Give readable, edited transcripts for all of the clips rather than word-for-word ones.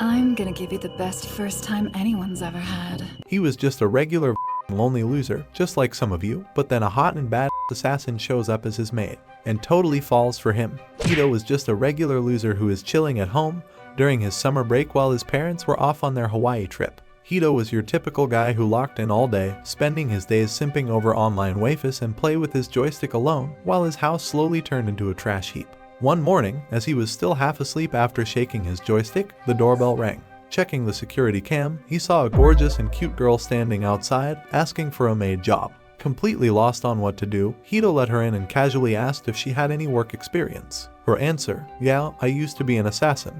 I'm gonna give you the best first time anyone's ever had. He was just a regular lonely loser, just like some of you, but then a hot and bad assassin shows up as his maid, and totally falls for him. Hito was just a regular loser who is chilling at home during his summer break while his parents were off on their Hawaii trip. Hito was your typical guy who locked in all day, spending his days simping over online waifus and play with his joystick alone, while his house slowly turned into a trash heap. One morning, as he was still half asleep after shaking his joystick, the doorbell rang. Checking the security cam, he saw a gorgeous and cute girl standing outside, asking for a maid job. Completely lost on what to do, Hito let her in and casually asked if she had any work experience. Her answer, "Yeah, I used to be an assassin.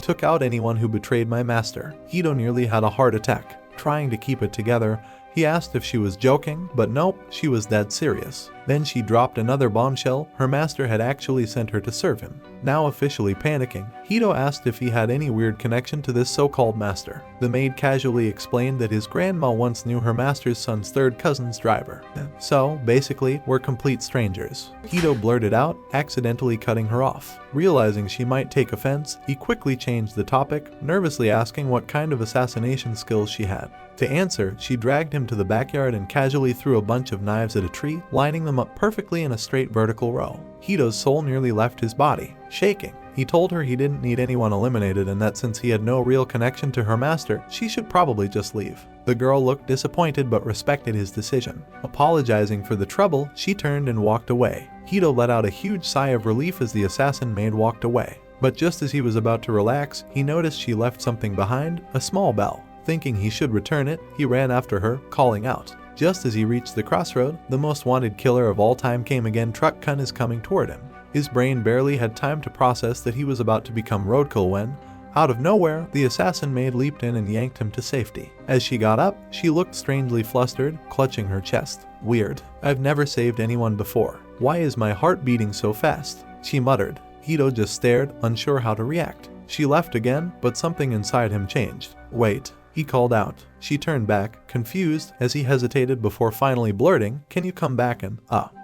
Took out anyone who betrayed my master." Hito nearly had a heart attack. Trying to keep it together, he asked if she was joking, but nope, she was dead serious. Then she dropped another bombshell. Her master had actually sent her to serve him. Now officially panicking, Hito asked if he had any weird connection to this so-called master. The maid casually explained that his grandma once knew her master's son's third cousin's driver. So, basically, we're complete strangers. Hito blurted out, accidentally cutting her off. Realizing she might take offense, he quickly changed the topic, nervously asking what kind of assassination skills she had. To answer, she dragged him to the backyard and casually threw a bunch of knives at a tree, lining them up perfectly in a straight vertical row. Hito's soul nearly left his body, shaking. He told her he didn't need anyone eliminated and that since he had no real connection to her master, she should probably just leave. The girl looked disappointed but respected his decision. Apologizing for the trouble, she turned and walked away. Hito let out a huge sigh of relief as the assassin maid walked away. But just as he was about to relax, he noticed she left something behind, a small bell. Thinking he should return it, he ran after her, calling out. Just as he reached the crossroad, the most wanted killer of all time came again. Truck Kun is coming toward him. His brain barely had time to process that he was about to become roadkill when, out of nowhere, the assassin maid leaped in and yanked him to safety. As she got up, she looked strangely flustered, clutching her chest. Weird. I've never saved anyone before. Why is my heart beating so fast? She muttered. Hito just stared, unsure how to react. She left again, but something inside him changed. Wait. He called out. She turned back, confused, as he hesitated before finally blurting, "Can you come back and,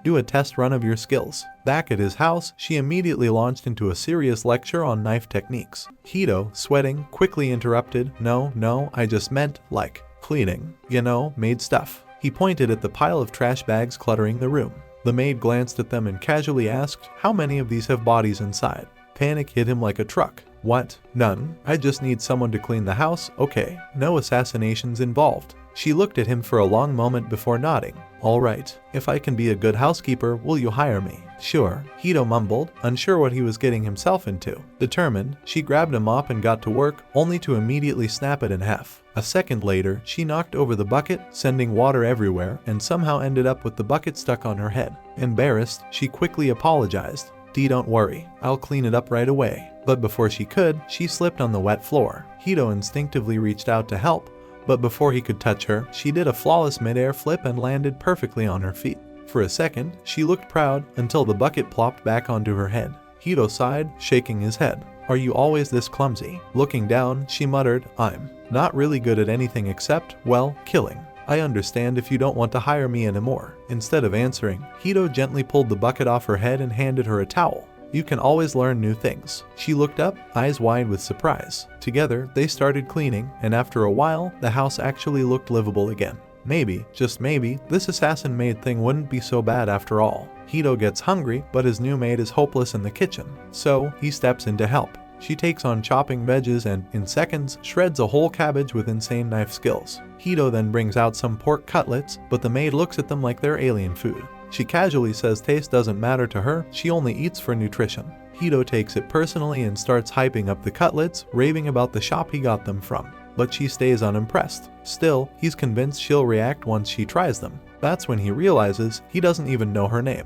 do a test run of your skills?" Back at his house, she immediately launched into a serious lecture on knife techniques. Hito, sweating, quickly interrupted, No, I just meant, like, cleaning. You know, maid stuff." He pointed at the pile of trash bags cluttering the room. The maid glanced at them and casually asked, "How many of these have bodies inside?" Panic hit him like a truck. What? None. I just need someone to clean the house, okay. No assassinations involved. She looked at him for a long moment before nodding. All right. If I can be a good housekeeper, will you hire me? Sure. Hito mumbled, unsure what he was getting himself into. Determined, she grabbed a mop and got to work, only to immediately snap it in half. A second later, she knocked over the bucket, sending water everywhere, and somehow ended up with the bucket stuck on her head. Embarrassed, she quickly apologized. Don't worry, I'll clean it up right away." But before she could, she slipped on the wet floor. Hito instinctively reached out to help, but before he could touch her, she did a flawless mid-air flip and landed perfectly on her feet. For a second, she looked proud until the bucket plopped back onto her head. Hito sighed, shaking his head. "Are you always this clumsy?" Looking down, she muttered, "I'm not really good at anything except, well, killing. I understand if you don't want to hire me anymore." Instead of answering, Hito gently pulled the bucket off her head and handed her a towel. "You can always learn new things." She looked up, eyes wide with surprise. Together, they started cleaning, and after a while, the house actually looked livable again. Maybe, just maybe, this assassin maid thing wouldn't be so bad after all. Hito gets hungry, but his new maid is hopeless in the kitchen. So, he steps in to help. She takes on chopping veggies and, in seconds, shreds a whole cabbage with insane knife skills. Hito then brings out some pork cutlets, but the maid looks at them like they're alien food. She casually says taste doesn't matter to her, she only eats for nutrition. Hito takes it personally and starts hyping up the cutlets, raving about the shop he got them from. But she stays unimpressed. Still, he's convinced she'll react once she tries them. That's when he realizes he doesn't even know her name.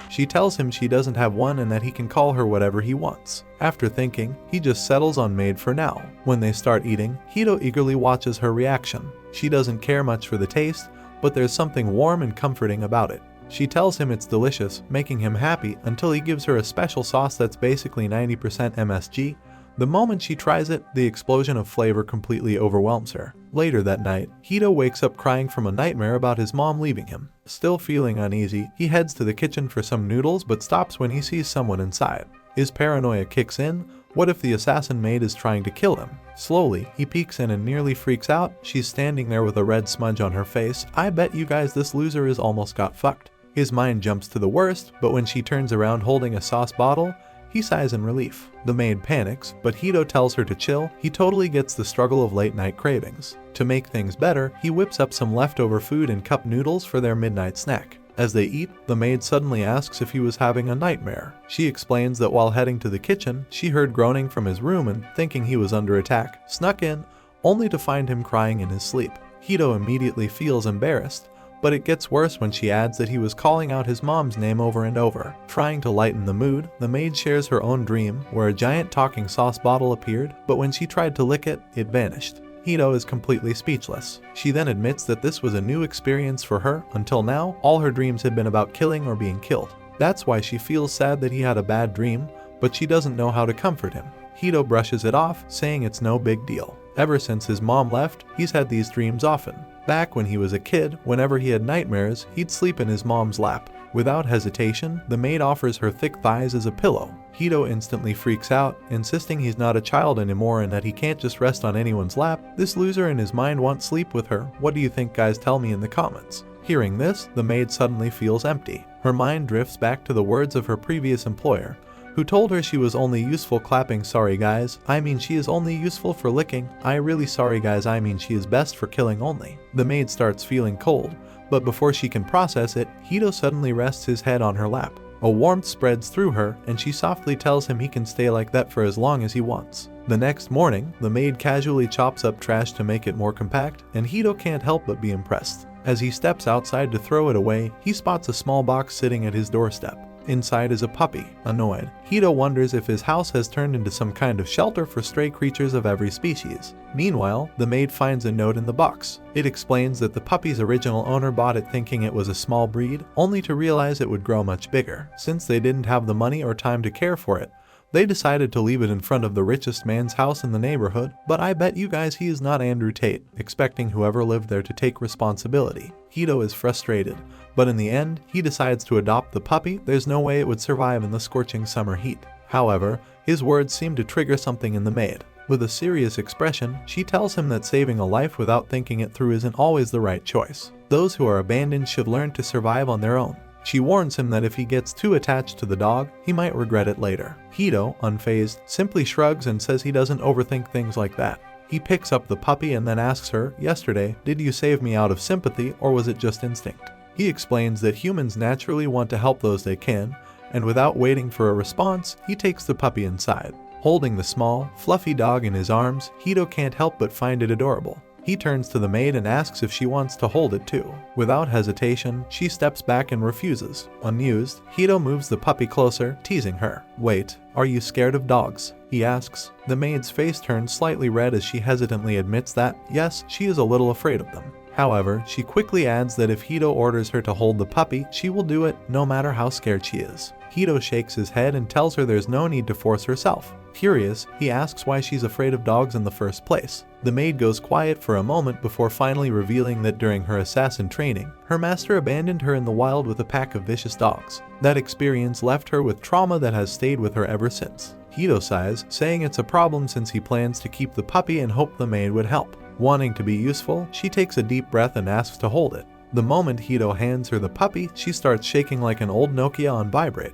She tells him she doesn't have one and that he can call her whatever he wants. After thinking, he just settles on Maid for now. When they start eating, Hito eagerly watches her reaction. She doesn't care much for the taste, but there's something warm and comforting about it. She tells him it's delicious, making him happy until he gives her a special sauce that's basically 90% MSG. The moment she tries it, the explosion of flavor completely overwhelms her. Later that night, Hito wakes up crying from a nightmare about his mom leaving him. Still feeling uneasy, he heads to the kitchen for some noodles but stops when he sees someone inside. His paranoia kicks in. What if the assassin maid is trying to kill him? Slowly, he peeks in and nearly freaks out. She's standing there with a red smudge on her face. I bet you guys this loser is almost got fucked. His mind jumps to the worst, but when she turns around holding a sauce bottle, he sighs in relief. The maid panics, but Hito tells her to chill. He totally gets the struggle of late night cravings. To make things better, he whips up some leftover food and cup noodles for their midnight snack. As they eat, the maid suddenly asks if he was having a nightmare. She explains that while heading to the kitchen, she heard groaning from his room and, thinking he was under attack, snuck in, only to find him crying in his sleep. Hito immediately feels embarrassed, but it gets worse when she adds that he was calling out his mom's name over and over. Trying to lighten the mood, the maid shares her own dream where a giant talking sauce bottle appeared, but when she tried to lick it, it vanished. Hito is completely speechless. She then admits that this was a new experience for her. Until now, all her dreams had been about killing or being killed. That's why she feels sad that he had a bad dream, but she doesn't know how to comfort him. Hito brushes it off, saying it's no big deal. Ever since his mom left, he's had these dreams often. Back when he was a kid, whenever he had nightmares, he'd sleep in his mom's lap. Without hesitation, the maid offers her thick thighs as a pillow. Hito instantly freaks out, insisting he's not a child anymore and that he can't just rest on anyone's lap. This loser in his mind wants sleep with her. What do you think, guys? Tell me in the comments. Hearing this, the maid suddenly feels empty. Her mind drifts back to the words of her previous employer, who told her she was only useful clapping. Sorry guys, I mean she is only useful for licking. I really sorry guys, I mean she is best for killing only. The maid starts feeling cold, but before she can process it, Hito suddenly rests his head on her lap. A warmth spreads through her, and she softly tells him he can stay like that for as long as he wants. The next morning, the maid casually chops up trash to make it more compact, and Hito can't help but be impressed. As he steps outside to throw it away, he spots a small box sitting at his doorstep. Inside is a puppy. Annoyed, Hito wonders if his house has turned into some kind of shelter for stray creatures of every species. Meanwhile, the maid finds a note in the box. It explains that the puppy's original owner bought it thinking it was a small breed, only to realize it would grow much bigger. Since they didn't have the money or time to care for it, they decided to leave it in front of the richest man's house in the neighborhood, but I bet you guys he is not Andrew Tate, expecting whoever lived there to take responsibility. Hito is frustrated, but in the end, he decides to adopt the puppy. There's no way it would survive in the scorching summer heat. However, his words seem to trigger something in the maid. With a serious expression, she tells him that saving a life without thinking it through isn't always the right choice. Those who are abandoned should learn to survive on their own. She warns him that if he gets too attached to the dog, he might regret it later. Hito, unfazed, simply shrugs and says he doesn't overthink things like that. He picks up the puppy and then asks her, "Yesterday, did you save me out of sympathy or was it just instinct?" He explains that humans naturally want to help those they can, and without waiting for a response, he takes the puppy inside. Holding the small, fluffy dog in his arms, Hito can't help but find it adorable. He turns to the maid and asks if she wants to hold it too. Without hesitation, she steps back and refuses. Amused, Hito moves the puppy closer, teasing her. "Wait, are you scared of dogs?" he asks. The maid's face turns slightly red as she hesitantly admits that, yes, she is a little afraid of them. However, she quickly adds that if Hito orders her to hold the puppy, she will do it no matter how scared she is. Hito shakes his head and tells her there's no need to force herself. Curious, he asks why she's afraid of dogs in the first place. The maid goes quiet for a moment before finally revealing that during her assassin training, her master abandoned her in the wild with a pack of vicious dogs. That experience left her with trauma that has stayed with her ever since. Hito sighs, saying it's a problem since he plans to keep the puppy and hoped the maid would help. Wanting to be useful, she takes a deep breath and asks to hold it. The moment Hito hands her the puppy, she starts shaking like an old Nokia on vibrate.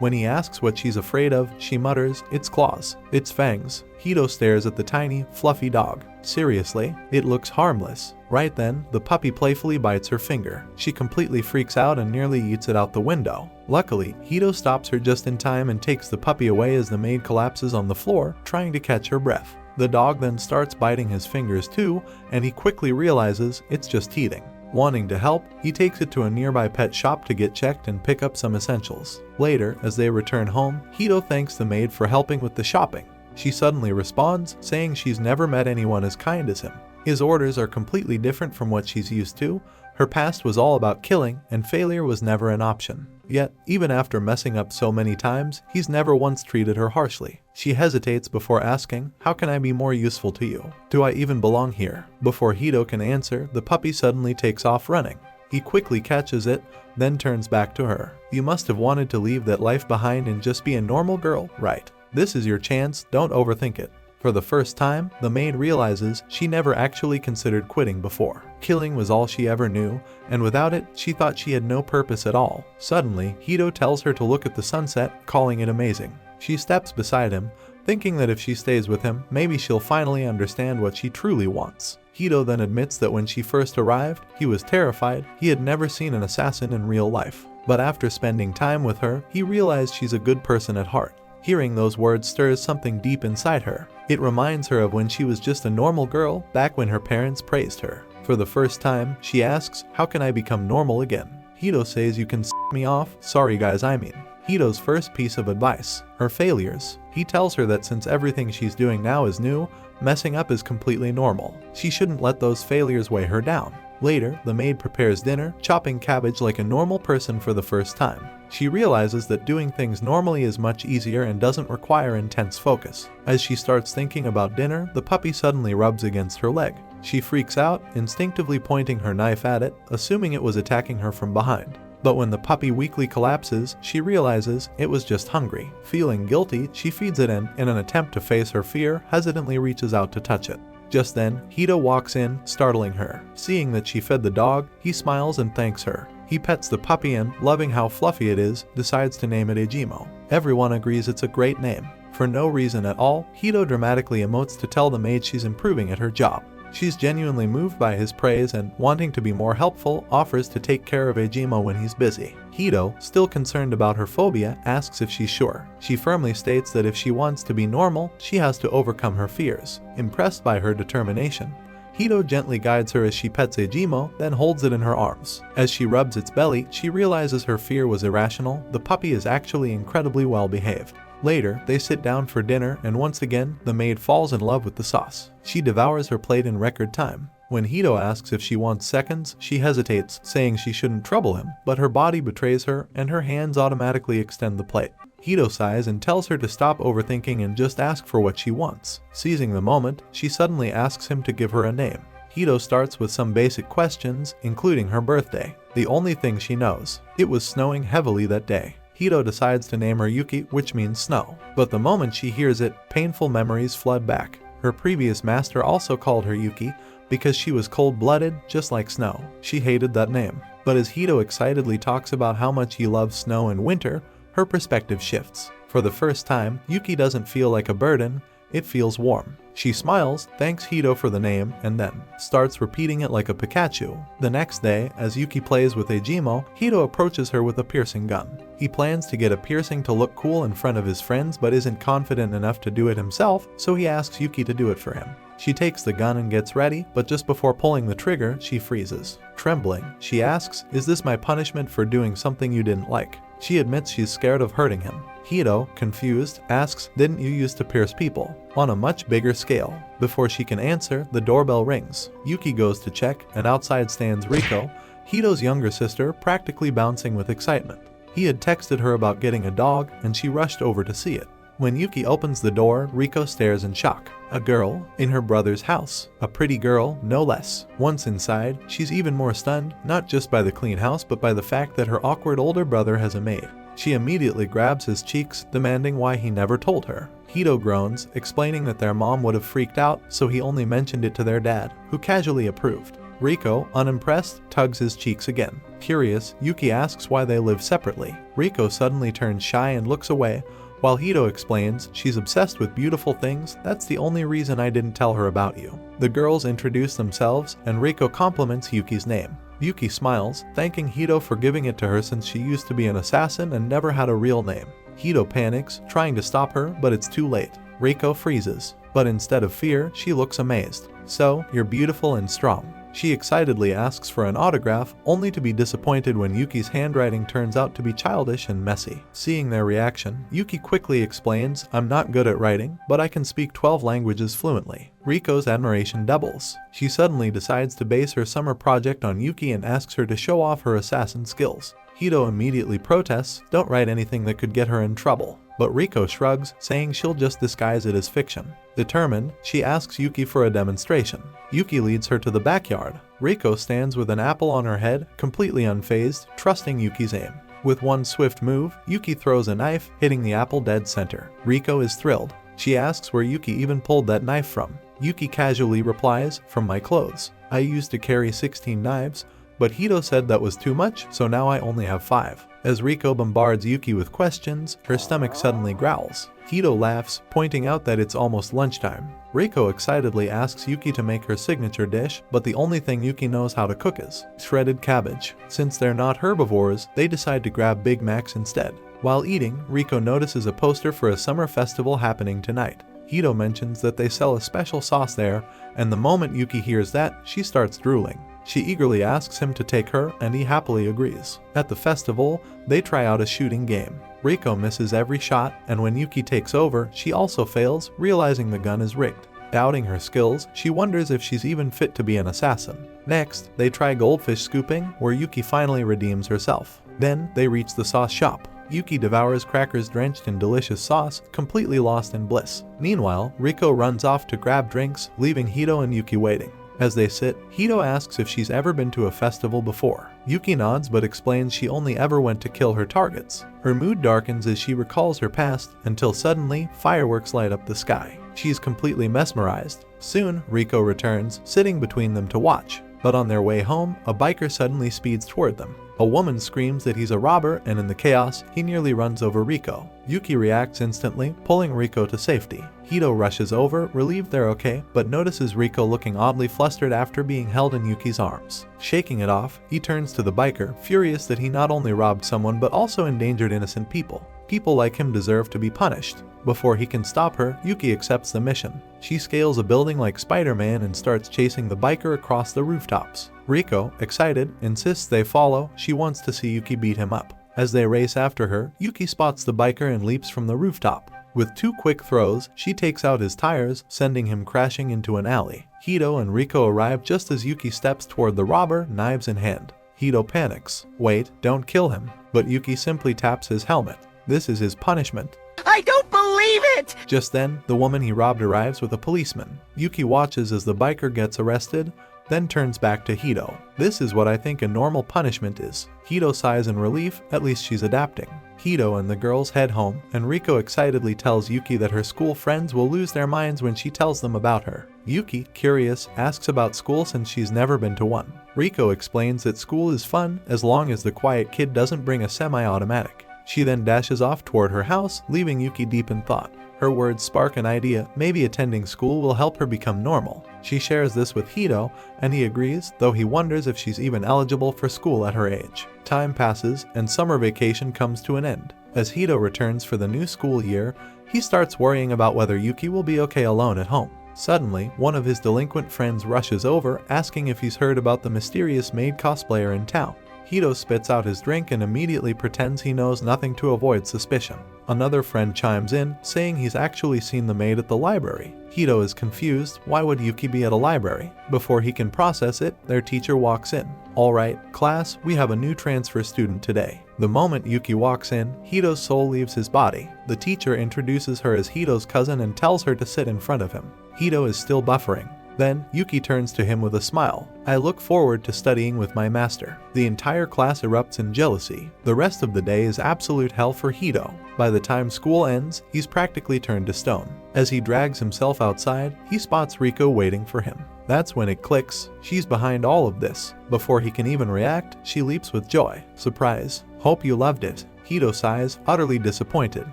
When he asks what she's afraid of, she mutters, "Its claws, its fangs." Hito stares at the tiny, fluffy dog. Seriously, it looks harmless. Right then, the puppy playfully bites her finger. She completely freaks out and nearly eats it out the window. Luckily, Hito stops her just in time and takes the puppy away as the maid collapses on the floor, trying to catch her breath. The dog then starts biting his fingers too, and he quickly realizes it's just teething. Wanting to help, he takes it to a nearby pet shop to get checked and pick up some essentials. Later, as they return home, Hito thanks the maid for helping with the shopping. She suddenly responds, saying she's never met anyone as kind as him. His orders are completely different from what she's used to. Her past was all about killing, and failure was never an option. Yet, even after messing up so many times, he's never once treated her harshly. She hesitates before asking, "How can I be more useful to you? Do I even belong here?" Before Hito can answer, the puppy suddenly takes off running. He quickly catches it, then turns back to her. "You must have wanted to leave that life behind and just be a normal girl, right?" This is your chance, don't overthink it. For the first time, the maid realizes she never actually considered quitting before. Killing was all she ever knew, and without it, she thought she had no purpose at all. Suddenly, Hito tells her to look at the sunset, calling it amazing. She steps beside him, thinking that if she stays with him, maybe she'll finally understand what she truly wants. Hito then admits that when she first arrived, he was terrified. He had never seen an assassin in real life. But after spending time with her, he realized she's a good person at heart. Hearing those words stirs something deep inside her. It reminds her of when she was just a normal girl back when her parents praised her. For the first time, she asks, "How can I become normal again?" Hito says, "You can me off, sorry guys I mean." Hito's first piece of advice, her failures. He tells her that since everything she's doing now is new, messing up is completely normal. She shouldn't let those failures weigh her down. Later, the maid prepares dinner, chopping cabbage like a normal person for the first time. She realizes that doing things normally is much easier and doesn't require intense focus. As she starts thinking about dinner, the puppy suddenly rubs against her leg. She freaks out, instinctively pointing her knife at it, assuming it was attacking her from behind. But when the puppy weakly collapses, she realizes it was just hungry. Feeling guilty, she feeds it and, in an attempt to face her fear, hesitantly reaches out to touch it. Just then, Hito walks in, startling her. Seeing that she fed the dog, he smiles and thanks her. He pets the puppy and, loving how fluffy it is, decides to name it Aimo. Everyone agrees it's a great name. For no reason at all, Hito dramatically emotes to tell the maid she's improving at her job. She's genuinely moved by his praise and, wanting to be more helpful, offers to take care of Aimo when he's busy. Hito, still concerned about her phobia, asks if she's sure. She firmly states that if she wants to be normal, she has to overcome her fears. Impressed by her determination, Hito gently guides her as she pets Aimo, then holds it in her arms. As she rubs its belly, she realizes her fear was irrational. The puppy is actually incredibly well behaved. Later, they sit down for dinner and once again, the maid falls in love with the sauce. She devours her plate in record time. When Hito asks if she wants seconds, she hesitates, saying she shouldn't trouble him, but her body betrays her and her hands automatically extend the plate. Hito sighs and tells her to stop overthinking and just ask for what she wants. Seizing the moment, she suddenly asks him to give her a name. Hito starts with some basic questions, including her birthday, the only thing she knows. It was snowing heavily that day. Hito decides to name her Yuki, which means snow. But the moment she hears it, painful memories flood back. Her previous master also called her Yuki because she was cold-blooded, just like snow. She hated that name. But as Hito excitedly talks about how much he loves snow and winter, her perspective shifts. For the first time, Yuki doesn't feel like a burden, it feels warm. She smiles, thanks Hito for the name, and then starts repeating it like a Pikachu. The next day, as Yuki plays with Aimo, Hito approaches her with a piercing gun. He plans to get a piercing to look cool in front of his friends but isn't confident enough to do it himself, so he asks Yuki to do it for him. She takes the gun and gets ready, but just before pulling the trigger, she freezes. Trembling, she asks, "Is this my punishment for doing something you didn't like?" She admits she's scared of hurting him. Hito, confused, asks, "Didn't you used to pierce people?" On a much bigger scale. Before she can answer, the doorbell rings. Yuki goes to check, and outside stands Rico, Hito's younger sister, practically bouncing with excitement. He had texted her about getting a dog, and she rushed over to see it. When Yuki opens the door, Rico stares in shock. A girl in her brother's house. A pretty girl, no less. Once inside, she's even more stunned, not just by the clean house but by the fact that her awkward older brother has a maid. She immediately grabs his cheeks, demanding why he never told her. Hito groans, explaining that their mom would have freaked out, so he only mentioned it to their dad, who casually approved. Rico, unimpressed, tugs his cheeks again. Curious, Yuki asks why they live separately. Rico suddenly turns shy and looks away, while Hito explains, "She's obsessed with beautiful things, that's the only reason I didn't tell her about you." The girls introduce themselves, and Rico compliments Yuki's name. Yuki smiles, thanking Hito for giving it to her since she used to be an assassin and never had a real name. Hito panics, trying to stop her, but it's too late. Rico freezes. But instead of fear, she looks amazed. "So, you're beautiful and strong." She excitedly asks for an autograph, only to be disappointed when Yuki's handwriting turns out to be childish and messy. Seeing their reaction, Yuki quickly explains, "I'm not good at writing, but I can speak 12 languages fluently." Rico's admiration doubles. She suddenly decides to base her summer project on Yuki and asks her to show off her assassin skills. Hito immediately protests, "Don't write anything that could get her in trouble." But Rico shrugs, saying she'll just disguise it as fiction. Determined, she asks Yuki for a demonstration. Yuki leads her to the backyard. Rico stands with an apple on her head, completely unfazed, trusting Yuki's aim. With one swift move, Yuki throws a knife, hitting the apple dead center. Rico is thrilled. She asks where Yuki even pulled that knife from. Yuki casually replies, "From my clothes. I used to carry 16 knives, but Hito said that was too much, so now I only have 5. As Rico bombards Yuki with questions, her stomach suddenly growls. Hito laughs, pointing out that it's almost lunchtime. Rico excitedly asks Yuki to make her signature dish, but the only thing Yuki knows how to cook is shredded cabbage. Since they're not herbivores, they decide to grab Big Macs instead. While eating, Rico notices a poster for a summer festival happening tonight. Hito mentions that they sell a special sauce there, and the moment Yuki hears that, she starts drooling. She eagerly asks him to take her, and he happily agrees. At the festival, they try out a shooting game. Rico misses every shot, and when Yuki takes over, she also fails, realizing the gun is rigged. Doubting her skills, she wonders if she's even fit to be an assassin. Next, they try goldfish scooping, where Yuki finally redeems herself. Then, they reach the sauce shop. Yuki devours crackers drenched in delicious sauce, completely lost in bliss. Meanwhile, Rico runs off to grab drinks, leaving Hito and Yuki waiting. As they sit, Hito asks if she's ever been to a festival before. Yuki nods but explains she only ever went to kill her targets. Her mood darkens as she recalls her past, until suddenly, fireworks light up the sky. She's completely mesmerized. Soon, Rico returns, sitting between them to watch. But on their way home, a biker suddenly speeds toward them. A woman screams that he's a robber, and in the chaos, he nearly runs over Rico. Yuki reacts instantly, pulling Rico to safety. Hito rushes over, relieved they're okay, but notices Rico looking oddly flustered after being held in Yuki's arms. Shaking it off, he turns to the biker, furious that he not only robbed someone but also endangered innocent people. People like him deserve to be punished. Before he can stop her, Yuki accepts the mission. She scales a building like Spider-Man and starts chasing the biker across the rooftops. Rico, excited, insists they follow. She wants to see Yuki beat him up. As they race after her, Yuki spots the biker and leaps from the rooftop. With 2 quick throws, she takes out his tires, sending him crashing into an alley. Hito and Rico arrive just as Yuki steps toward the robber, knives in hand. Hito panics. Wait, don't kill him. But Yuki simply taps his helmet. This is his punishment. I don't believe it! Just then, the woman he robbed arrives with a policeman. Yuki watches as the biker gets arrested, then turns back to Hito. This is what I think a normal punishment is. Hito sighs in relief, at least she's adapting. Hito and the girls head home, and Rico excitedly tells Yuki that her school friends will lose their minds when she tells them about her. Yuki, curious, asks about school since she's never been to one. Rico explains that school is fun as long as the quiet kid doesn't bring a semi-automatic. She then dashes off toward her house, leaving Yuki deep in thought. Her words spark an idea, maybe attending school will help her become normal. She shares this with Hito, and he agrees, though he wonders if she's even eligible for school at her age. Time passes, and summer vacation comes to an end. As Hito returns for the new school year, he starts worrying about whether Yuki will be okay alone at home. Suddenly, one of his delinquent friends rushes over, asking if he's heard about the mysterious Maid cosplayer in town. Hito spits out his drink and immediately pretends he knows nothing to avoid suspicion. Another friend chimes in, saying he's actually seen the maid at the library. Hito is confused. Why would Yuki be at a library? Before he can process it, their teacher walks in. Alright, class, we have a new transfer student today. The moment Yuki walks in, Hito's soul leaves his body. The teacher introduces her as Hito's cousin and tells her to sit in front of him. Hito is still buffering. Then, Yuki turns to him with a smile. I look forward to studying with my master. The entire class erupts in jealousy. The rest of the day is absolute hell for Hito. By the time school ends, he's practically turned to stone. As he drags himself outside, he spots Rico waiting for him. That's when it clicks. She's behind all of this. Before he can even react, she leaps with joy. Surprise. Hope you loved it. Hito sighs, utterly disappointed.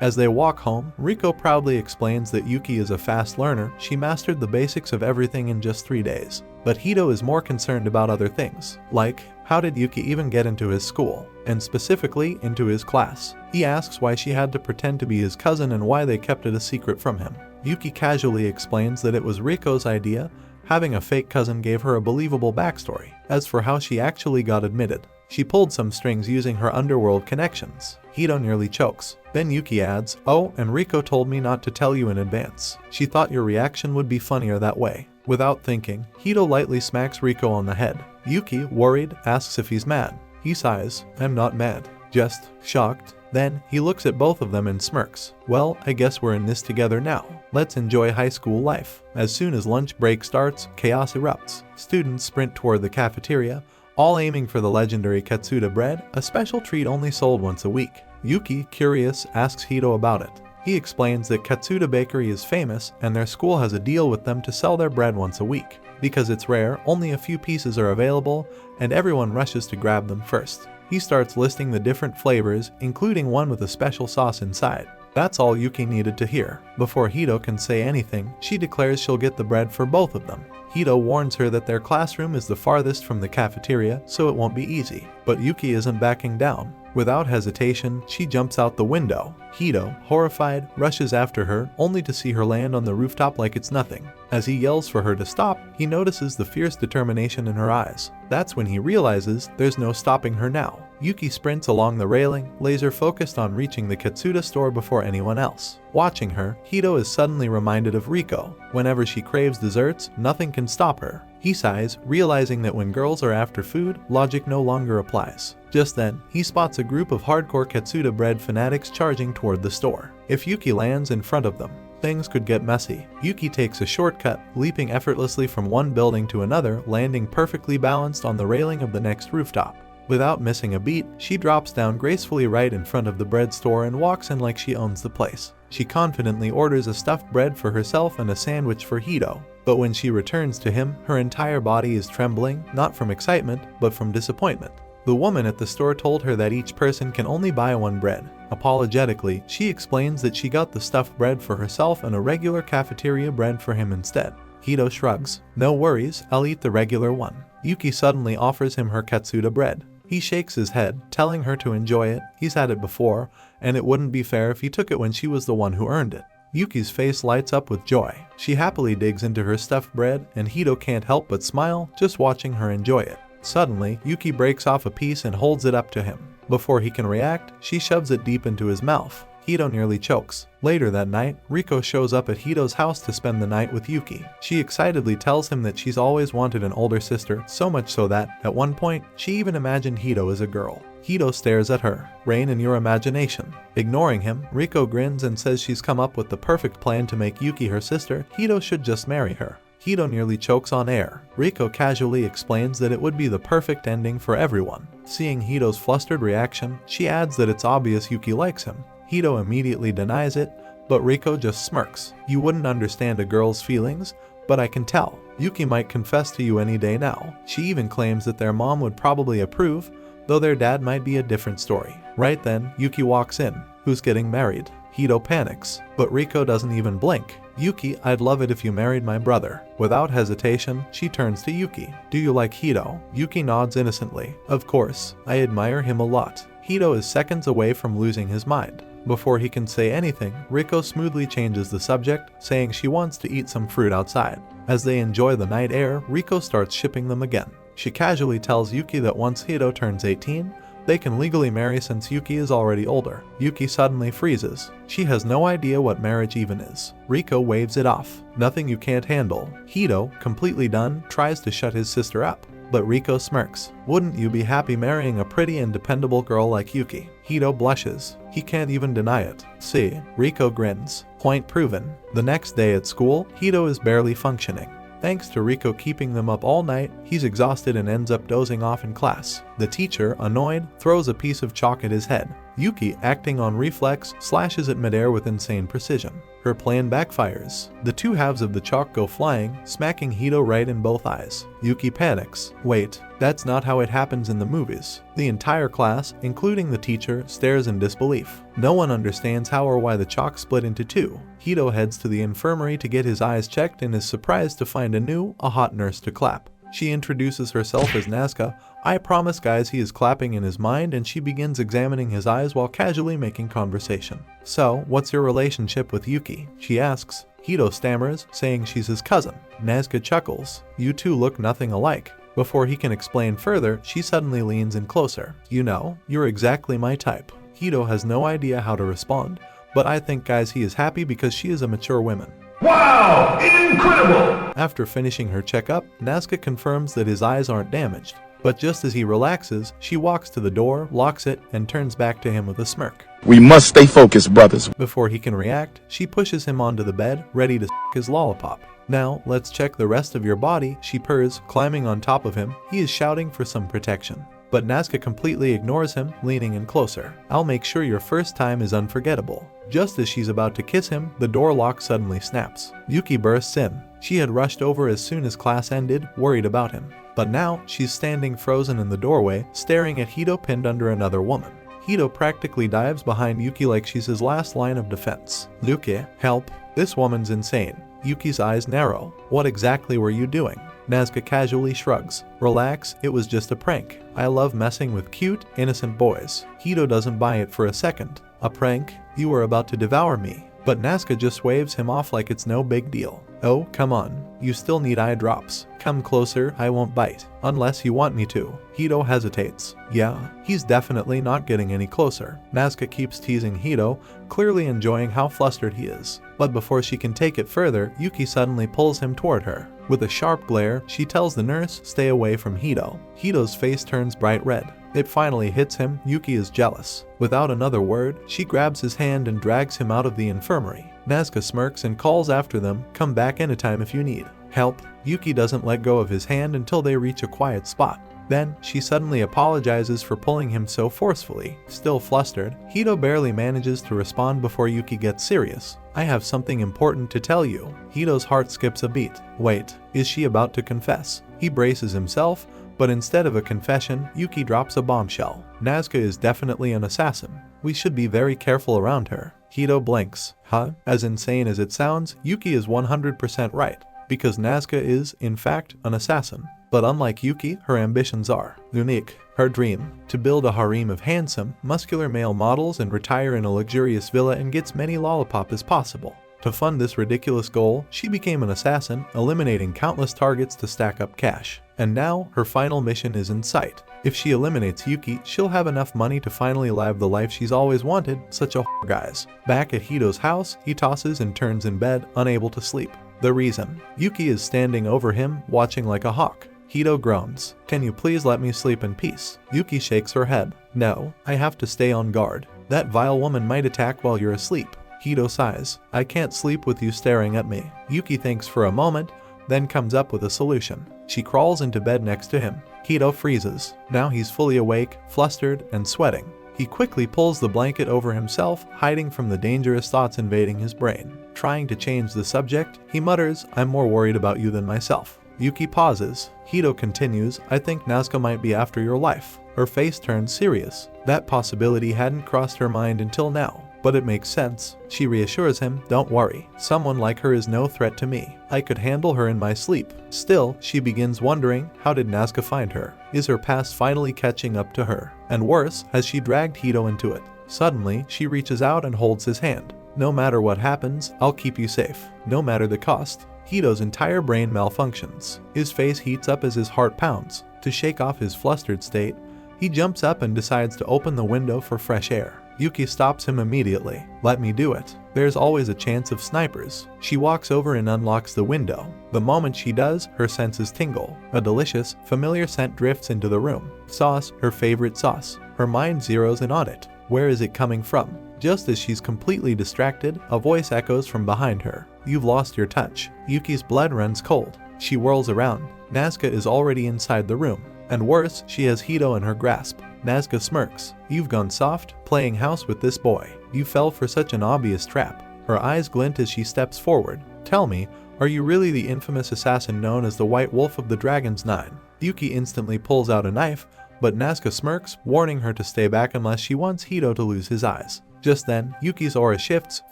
As they walk home, Rico proudly explains that Yuki is a fast learner. She mastered the basics of everything in just 3 days. But Hito is more concerned about other things, like, how did Yuki even get into his school, and specifically into his class? He asks why she had to pretend to be his cousin and why they kept it a secret from him. Yuki casually explains that it was Rico's idea. Having a fake cousin gave her a believable backstory. As for how she actually got admitted, she pulled some strings using her underworld connections. Hito nearly chokes. Then Yuki adds, oh, and Rico told me not to tell you in advance. She thought your reaction would be funnier that way. Without thinking, Hito lightly smacks Rico on the head. Yuki, worried, asks if he's mad. He sighs, I'm not mad, just shocked. Then, he looks at both of them and smirks. Well, I guess we're in this together now. Let's enjoy high school life. As soon as lunch break starts, chaos erupts. Students sprint toward the cafeteria, all aiming for the legendary Katsuda bread, a special treat only sold once a week. Yuki, curious, asks Hito about it. He explains that Katsuda Bakery is famous and their school has a deal with them to sell their bread once a week. Because it's rare, only a few pieces are available and everyone rushes to grab them first. He starts listing the different flavors, including one with a special sauce inside. That's all Yuki needed to hear. Before Hito can say anything, she declares she'll get the bread for both of them. Hito warns her that their classroom is the farthest from the cafeteria, so it won't be easy. But Yuki isn't backing down. Without hesitation, she jumps out the window. Hito, horrified, rushes after her, only to see her land on the rooftop like it's nothing. As he yells for her to stop, he notices the fierce determination in her eyes. That's when he realizes there's no stopping her now. Yuki sprints along the railing, laser focused on reaching the Katsuda store before anyone else. Watching her, Hito is suddenly reminded of Rico. Whenever she craves desserts, nothing can stop her. He sighs, realizing that when girls are after food, logic no longer applies. Just then, he spots a group of hardcore Katsuda bread fanatics charging toward the store. If Yuki lands in front of them, things could get messy. Yuki takes a shortcut, leaping effortlessly from one building to another, landing perfectly balanced on the railing of the next rooftop. Without missing a beat, she drops down gracefully right in front of the bread store and walks in like she owns the place. She confidently orders a stuffed bread for herself and a sandwich for Hito. But when she returns to him, her entire body is trembling, not from excitement, but from disappointment. The woman at the store told her that each person can only buy one bread. Apologetically, she explains that she got the stuffed bread for herself and a regular cafeteria bread for him instead. Hito shrugs. No worries, I'll eat the regular one. Yuki suddenly offers him her Katsuda bread. He shakes his head, telling her to enjoy it. He's had it before, and it wouldn't be fair if he took it when she was the one who earned it. Yuki's face lights up with joy. She happily digs into her stuffed bread, and Hito can't help but smile just watching her enjoy it. Suddenly, Yuki breaks off a piece and holds it up to him. Before he can react, she shoves it deep into his mouth. Hito nearly chokes. Later that night, Rico shows up at Hito's house to spend the night with Yuki. She excitedly tells him that she's always wanted an older sister, so much so that, at one point, she even imagined Hito as a girl. Hito stares at her. Reign in your imagination. Ignoring him, Rico grins and says she's come up with the perfect plan to make Yuki her sister. Hito should just marry her. Hito nearly chokes on air. Rico casually explains that it would be the perfect ending for everyone. Seeing Hito's flustered reaction, she adds that it's obvious Yuki likes him. Hito immediately denies it, but Rico just smirks. You wouldn't understand a girl's feelings, but I can tell. Yuki might confess to you any day now. She even claims that their mom would probably approve, though their dad might be a different story. Right then, Yuki walks in. Who's getting married? Hito panics, but Rico doesn't even blink. Yuki, I'd love it if you married my brother. Without hesitation, she turns to Yuki. Do you like Hito? Yuki nods innocently. Of course, I admire him a lot. Hito is seconds away from losing his mind. Before he can say anything, Rico smoothly changes the subject, saying she wants to eat some fruit outside. As they enjoy the night air, Rico starts shipping them again. She casually tells Yuki that once Hito turns 18, they can legally marry since Yuki is already older. Yuki suddenly freezes. She has no idea what marriage even is. Rico waves it off. Nothing you can't handle. Hito, completely done, tries to shut his sister up. But Rico smirks. Wouldn't you be happy marrying a pretty and dependable girl like Yuki? Hito blushes. He can't even deny it. See, Rico grins. Point proven. The next day at school, Hito is barely functioning. Thanks to Rico keeping them up all night, he's exhausted and ends up dozing off in class. The teacher, annoyed, throws a piece of chalk at his head. Yuki, acting on reflex, slashes at midair with insane precision. Her plan backfires. The two halves of the chalk go flying, smacking Hito right in both eyes. Yuki panics. Wait, that's not how it happens in the movies. The entire class, including the teacher, stares in disbelief. No one understands how or why the chalk split into two. Hito heads to the infirmary to get his eyes checked and is surprised to find a hot nurse to clap. She introduces herself as Nazca. I promise guys he is clapping in his mind, and she begins examining his eyes while casually making conversation. So, what's your relationship with Yuki? She asks. Hito stammers, saying she's his cousin. Nazca chuckles. You two look nothing alike. Before he can explain further, she suddenly leans in closer. You know, you're exactly my type. Hito has no idea how to respond, but I think guys he is happy because she is a mature woman. Wow! Incredible! After finishing her checkup, Nazca confirms that his eyes aren't damaged. But just as he relaxes, she walks to the door, locks it, and turns back to him with a smirk. We must stay focused, brothers. Before he can react, she pushes him onto the bed, ready to his lollipop. Now, let's check the rest of your body, she purrs, climbing on top of him. He is shouting for some protection. But Nazca completely ignores him, leaning in closer. I'll make sure your first time is unforgettable. Just as she's about to kiss him, the door lock suddenly snaps. Yuki bursts in. She had rushed over as soon as class ended, worried about him. But now, she's standing frozen in the doorway, staring at Hito pinned under another woman. Hito practically dives behind Yuki like she's his last line of defense. Yuki, help. This woman's insane. Yuki's eyes narrow. What exactly were you doing? Nazca casually shrugs. Relax, it was just a prank. I love messing with cute, innocent boys. Hito doesn't buy it for a second. A prank? You were about to devour me. But Nazca just waves him off like it's no big deal. Oh, come on. You still need eye drops. Come closer, I won't bite. Unless you want me to. Hito hesitates. Yeah, he's definitely not getting any closer. Nazca keeps teasing Hito, clearly enjoying how flustered he is. But before she can take it further, Yuki suddenly pulls him toward her. With a sharp glare, she tells the nurse, stay away from Hito. Hito's face turns bright red. It finally hits him. Yuki is jealous. Without another word, she grabs his hand and drags him out of the infirmary. Nazca smirks and calls after them, come back anytime if you need help. Yuki doesn't let go of his hand until they reach a quiet spot. Then, she suddenly apologizes for pulling him so forcefully. Still flustered, Hito barely manages to respond before Yuki gets serious. I have something important to tell you. Hito's heart skips a beat. Wait, is she about to confess? He braces himself, but instead of a confession, Yuki drops a bombshell. Nazca is definitely an assassin. We should be very careful around her. Hito blinks. Huh? As insane as it sounds, Yuki is 100% right. Because Nazca is, in fact, an assassin. But unlike Yuki, her ambitions are unique. Her dream, to build a harem of handsome, muscular male models and retire in a luxurious villa and get as many lollipop as possible. To fund this ridiculous goal, she became an assassin, eliminating countless targets to stack up cash. And now, her final mission is in sight. If she eliminates Yuki, she'll have enough money to finally live the life she's always wanted, such a guys. Back at Hito's house, he tosses and turns in bed, unable to sleep. The reason? Yuki is standing over him, watching like a hawk. Hito groans. Can you please let me sleep in peace? Yuki shakes her head. No, I have to stay on guard. That vile woman might attack while you're asleep. Hito sighs. I can't sleep with you staring at me. Yuki thinks for a moment, then comes up with a solution. She crawls into bed next to him. Hito freezes. Now he's fully awake, flustered, and sweating. He quickly pulls the blanket over himself, hiding from the dangerous thoughts invading his brain. Trying to change the subject, he mutters, I'm more worried about you than myself. Yuki pauses. Hito continues, I think Nazca might be after your life. Her face turns serious. That possibility hadn't crossed her mind until now. But it makes sense. She reassures him, don't worry. Someone like her is no threat to me. I could handle her in my sleep. Still, she begins wondering, how did Nazca find her? Is her past finally catching up to her? And worse, has she dragged Hito into it? Suddenly, she reaches out and holds his hand. No matter what happens, I'll keep you safe. No matter the cost. Hito's entire brain malfunctions. His face heats up as his heart pounds. To shake off his flustered state, he jumps up and decides to open the window for fresh air. Yuki stops him immediately. Let me do it. There's always a chance of snipers. She walks over and unlocks the window. The moment she does, her senses tingle. A delicious, familiar scent drifts into the room. Sauce, her favorite sauce. Her mind zeroes in on it. Where is it coming from? Just as she's completely distracted, a voice echoes from behind her. You've lost your touch. Yuki's blood runs cold. She whirls around. Nazca is already inside the room. And worse, she has Hito in her grasp. Nazca smirks. You've gone soft, playing house with this boy. You fell for such an obvious trap. Her eyes glint as she steps forward. Tell me, are you really the infamous assassin known as the White Wolf of the Dragon's Nine? Yuki instantly pulls out a knife, but Nazca smirks, warning her to stay back unless she wants Hito to lose his eyes. Just then, Yuki's aura shifts,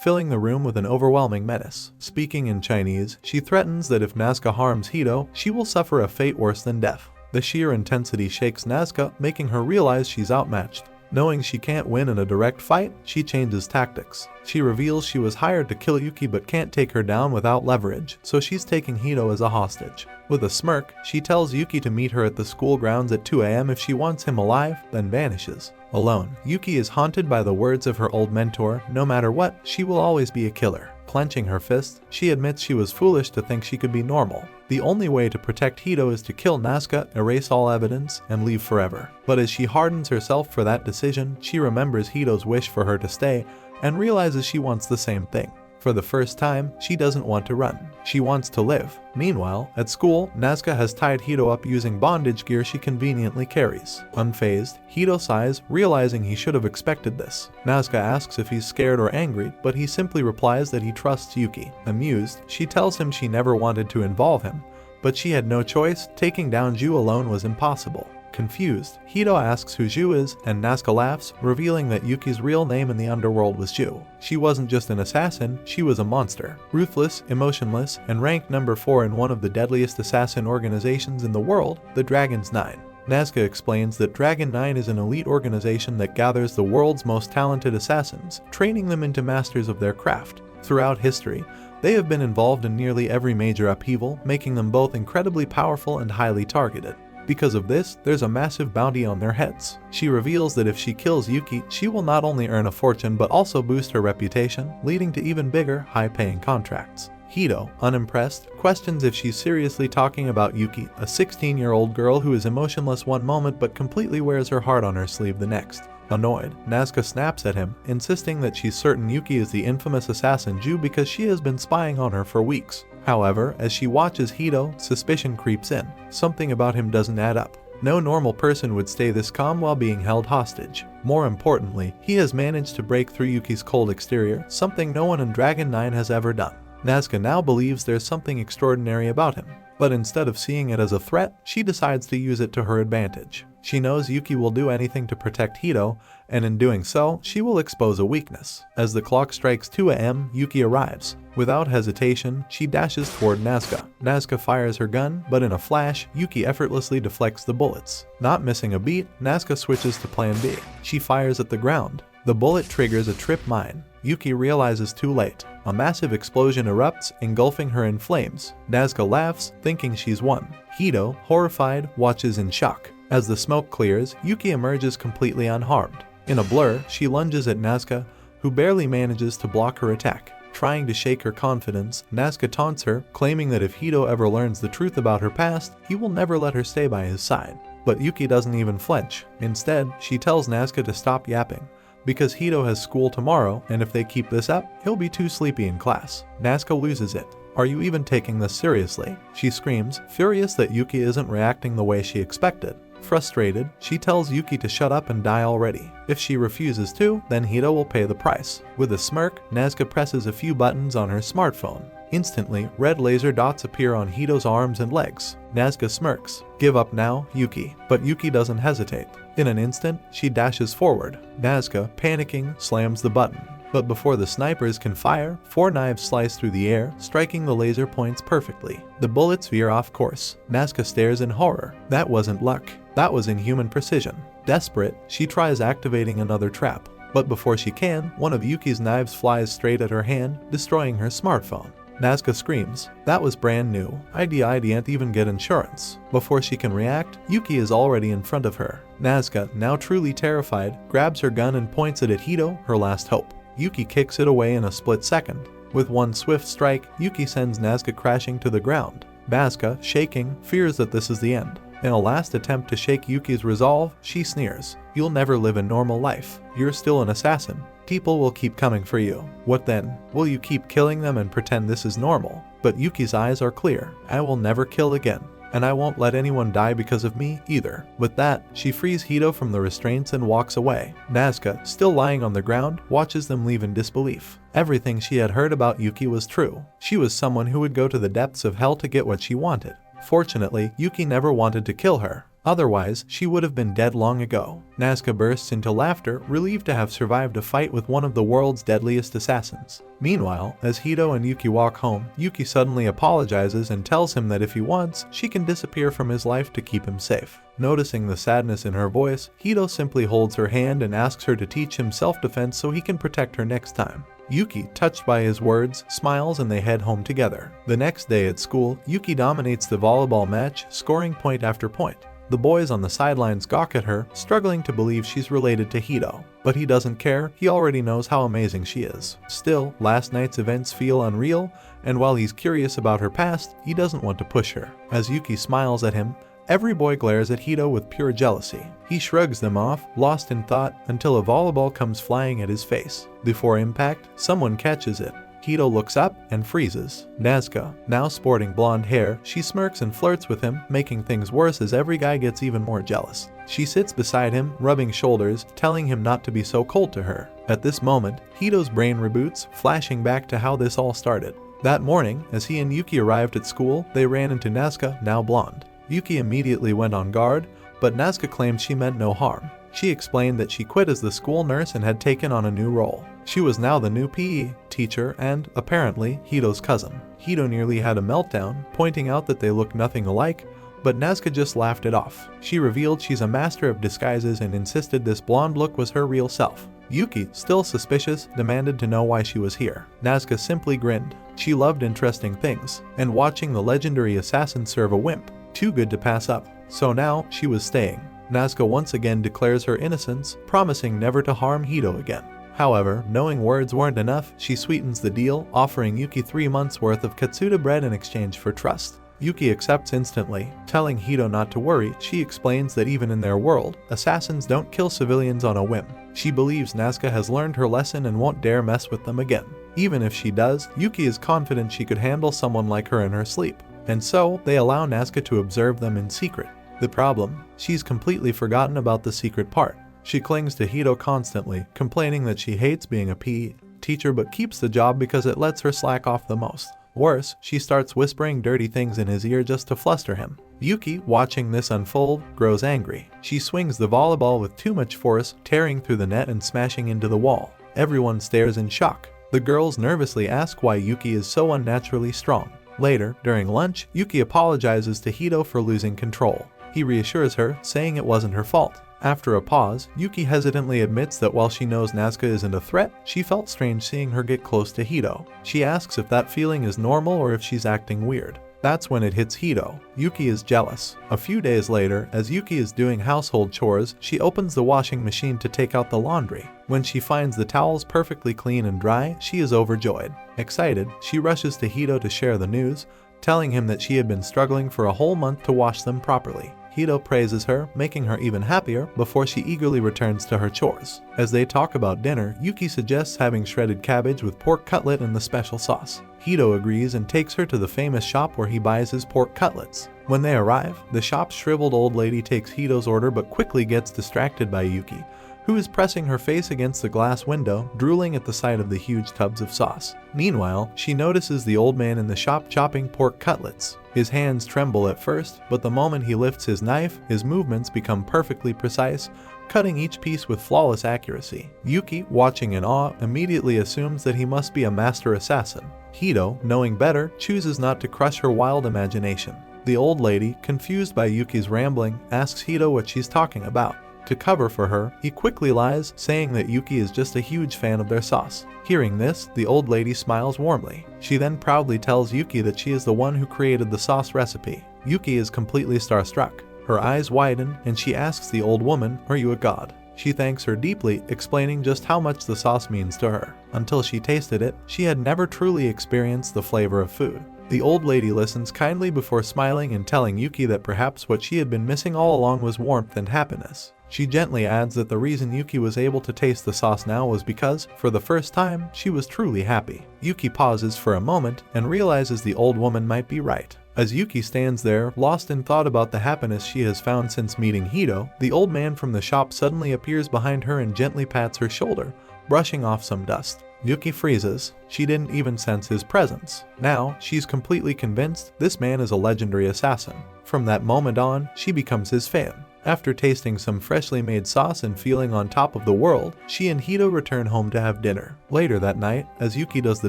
filling the room with an overwhelming menace. Speaking in Chinese, she threatens that if Nazca harms Hito, she will suffer a fate worse than death. The sheer intensity shakes Nazca, making her realize she's outmatched. Knowing she can't win in a direct fight, she changes tactics. She reveals she was hired to kill Yuki but can't take her down without leverage, so she's taking Hito as a hostage. With a smirk, she tells Yuki to meet her at the school grounds at 2 a.m. if she wants him alive, then vanishes. Alone, Yuki is haunted by the words of her old mentor, no matter what, she will always be a killer. Clenching her fist, she admits she was foolish to think she could be normal. The only way to protect Hito is to kill Nazca, erase all evidence, and leave forever. But as she hardens herself for that decision, she remembers Hito's wish for her to stay, and realizes she wants the same thing. For the first time, she doesn't want to run. She wants to live. Meanwhile, at school, Nazca has tied Hito up using bondage gear she conveniently carries. Unfazed, Hito sighs, realizing he should have expected this. Nazca asks if he's scared or angry, but he simply replies that he trusts Yuki. Amused, she tells him she never wanted to involve him, but she had no choice. Taking down Ju alone was impossible. Confused, Hito asks who Ju is, and Nazca laughs, revealing that Yuki's real name in the underworld was Ju. She wasn't just an assassin, she was a monster. Ruthless, emotionless, and ranked number 4 in one of the deadliest assassin organizations in the world, the Dragon's 9. Nazca explains that Dragon 9 is an elite organization that gathers the world's most talented assassins, training them into masters of their craft. Throughout history, they have been involved in nearly every major upheaval, making them both incredibly powerful and highly targeted. Because of this, there's a massive bounty on their heads. She reveals that if she kills Yuki, she will not only earn a fortune but also boost her reputation, leading to even bigger, high-paying contracts. Hito, unimpressed, questions if she's seriously talking about Yuki, a 16-year-old girl who is emotionless one moment but completely wears her heart on her sleeve the next. Annoyed, Nazca snaps at him, insisting that she's certain Yuki is the infamous assassin Ju because she has been spying on her for weeks. However, as she watches Hito, suspicion creeps in. Something about him doesn't add up. No normal person would stay this calm while being held hostage. More importantly, he has managed to break through Yuki's cold exterior, something no one in Dragon 9 has ever done. Nazca now believes there's something extraordinary about him, but instead of seeing it as a threat, she decides to use it to her advantage. She knows Yuki will do anything to protect Hito, and in doing so, she will expose a weakness. As the clock strikes 2 a.m., Yuki arrives. Without hesitation, she dashes toward Nazca. Nazca fires her gun, but in a flash, Yuki effortlessly deflects the bullets. Not missing a beat, Nazca switches to plan B. She fires at the ground. The bullet triggers a trip mine. Yuki realizes too late. A massive explosion erupts, engulfing her in flames. Nazca laughs, thinking she's won. Hito, horrified, watches in shock. As the smoke clears, Yuki emerges completely unharmed. In a blur, she lunges at Nazca, who barely manages to block her attack. Trying to shake her confidence, Nazca taunts her, claiming that if Hito ever learns the truth about her past, he will never let her stay by his side. But Yuki doesn't even flinch. Instead, she tells Nazca to stop yapping, because Hito has school tomorrow, and if they keep this up, he'll be too sleepy in class. Nazca loses it. "Are you even taking this seriously?" she screams, furious that Yuki isn't reacting the way she expected. Frustrated, she tells Yuki to shut up and die already. If she refuses to, then Hito will pay the price. With a smirk, Nazca presses a few buttons on her smartphone. Instantly, red laser dots appear on Hito's arms and legs. Nazca smirks. "Give up now, Yuki." But Yuki doesn't hesitate. In an instant, she dashes forward. Nazca, panicking, slams the button. But before the snipers can fire, 4 knives slice through the air, striking the laser points perfectly. The bullets veer off course. Nazca stares in horror. That wasn't luck. That was inhuman precision. Desperate, she tries activating another trap. But before she can, one of Yuki's knives flies straight at her hand, destroying her smartphone. Nazca screams, "That was brand new. I didn't even get insurance." Before she can react, Yuki is already in front of her. Nazca, now truly terrified, grabs her gun and points it at Hito, her last hope. Yuki kicks it away in a split second. With one swift strike, Yuki sends Nazca crashing to the ground. Nazca, shaking, fears that this is the end. In a last attempt to shake Yuki's resolve, she sneers, "You'll never live a normal life. You're still an assassin. People will keep coming for you. What then? Will you keep killing them and pretend this is normal?" But Yuki's eyes are clear. "I will never kill again. And I won't let anyone die because of me either." With that, she frees Hito from the restraints and walks away. Nazca, still lying on the ground, watches them leave in disbelief. Everything she had heard about Yuki was true. She was someone who would go to the depths of hell to get what she wanted. Fortunately, Yuki never wanted to kill her. Otherwise, she would have been dead long ago. Nazca bursts into laughter, relieved to have survived a fight with one of the world's deadliest assassins. Meanwhile, as Hito and Yuki walk home, Yuki suddenly apologizes and tells him that if he wants, she can disappear from his life to keep him safe. Noticing the sadness in her voice, Hito simply holds her hand and asks her to teach him self-defense so he can protect her next time. Yuki, touched by his words, smiles and they head home together. The next day at school, Yuki dominates the volleyball match, scoring point after point. The boys on the sidelines gawk at her, struggling to believe she's related to Hito. But he doesn't care, he already knows how amazing she is. Still, last night's events feel unreal, and while he's curious about her past, he doesn't want to push her. As Yuki smiles at him, every boy glares at Hito with pure jealousy. He shrugs them off, lost in thought, until a volleyball comes flying at his face. Before impact, someone catches it. Hito looks up and freezes. Nazca, now sporting blonde hair, she smirks and flirts with him, making things worse as every guy gets even more jealous. She sits beside him, rubbing shoulders, telling him not to be so cold to her. At this moment, Hito's brain reboots, flashing back to how this all started. That morning, as he and Yuki arrived at school, they ran into Nazca, now blonde. Yuki immediately went on guard, but Nazca claimed she meant no harm. She explained that she quit as the school nurse and had taken on a new role. She was now the new PE teacher and, apparently, Hito's cousin. Hito nearly had a meltdown, pointing out that they looked nothing alike, but Nazca just laughed it off. She revealed she's a master of disguises and insisted this blonde look was her real self. Yuki, still suspicious, demanded to know why she was here. Nazca simply grinned. She loved interesting things, and watching the legendary assassin serve a wimp. Too good to pass up. So now, she was staying. Nazca once again declares her innocence, promising never to harm Hito again. However, knowing words weren't enough, she sweetens the deal, offering Yuki 3 months worth of Katsuda bread in exchange for trust. Yuki accepts instantly. Telling Hito not to worry, she explains that even in their world, assassins don't kill civilians on a whim. She believes Nazca has learned her lesson and won't dare mess with them again. Even if she does, Yuki is confident she could handle someone like her in her sleep. And so, they allow Nazca to observe them in secret. The problem? She's completely forgotten about the secret part. She clings to Hito constantly, complaining that she hates being a PE teacher but keeps the job because it lets her slack off the most. Worse, she starts whispering dirty things in his ear just to fluster him. Yuki, watching this unfold, grows angry. She swings the volleyball with too much force, tearing through the net and smashing into the wall. Everyone stares in shock. The girls nervously ask why Yuki is so unnaturally strong. Later, during lunch, Yuki apologizes to Hito for losing control. He reassures her, saying it wasn't her fault. After a pause, Yuki hesitantly admits that while she knows Nazca isn't a threat, she felt strange seeing her get close to Hito. She asks if that feeling is normal or if she's acting weird. That's when it hits Hito. Yuki is jealous. A few days later, as Yuki is doing household chores, she opens the washing machine to take out the laundry. When she finds the towels perfectly clean and dry, she is overjoyed. Excited, she rushes to Hito to share the news, telling him that she had been struggling for a whole month to wash them properly. Hito praises her, making her even happier before she eagerly returns to her chores. As they talk about dinner, Yuki suggests having shredded cabbage with pork cutlet and the special sauce. Hito agrees and takes her to the famous shop where he buys his pork cutlets. When they arrive, the shop's shriveled old lady takes Hito's order but quickly gets distracted by Yuki, who is pressing her face against the glass window, drooling at the sight of the huge tubs of sauce. Meanwhile, she notices the old man in the shop chopping pork cutlets. His hands tremble at first, but the moment he lifts his knife, his movements become perfectly precise, cutting each piece with flawless accuracy. Yuki, watching in awe, immediately assumes that he must be a master assassin. Hito, knowing better, chooses not to crush her wild imagination. The old lady, confused by Yuki's rambling, asks Hito what she's talking about. To cover for her, he quickly lies, saying that Yuki is just a huge fan of their sauce. Hearing this, the old lady smiles warmly. She then proudly tells Yuki that she is the one who created the sauce recipe. Yuki is completely starstruck. Her eyes widen, and she asks the old woman, "Are you a god?" She thanks her deeply, explaining just how much the sauce means to her. Until she tasted it, she had never truly experienced the flavor of food. The old lady listens kindly before smiling and telling Yuki that perhaps what she had been missing all along was warmth and happiness. She gently adds that the reason Yuki was able to taste the sauce now was because, for the first time, she was truly happy. Yuki pauses for a moment and realizes the old woman might be right. As Yuki stands there, lost in thought about the happiness she has found since meeting Hito, the old man from the shop suddenly appears behind her and gently pats her shoulder, brushing off some dust. Yuki freezes. She didn't even sense his presence. Now, she's completely convinced this man is a legendary assassin. From that moment on, she becomes his fan. After tasting some freshly made sauce and feeling on top of the world, she and Hito return home to have dinner. Later that night, as Yuki does the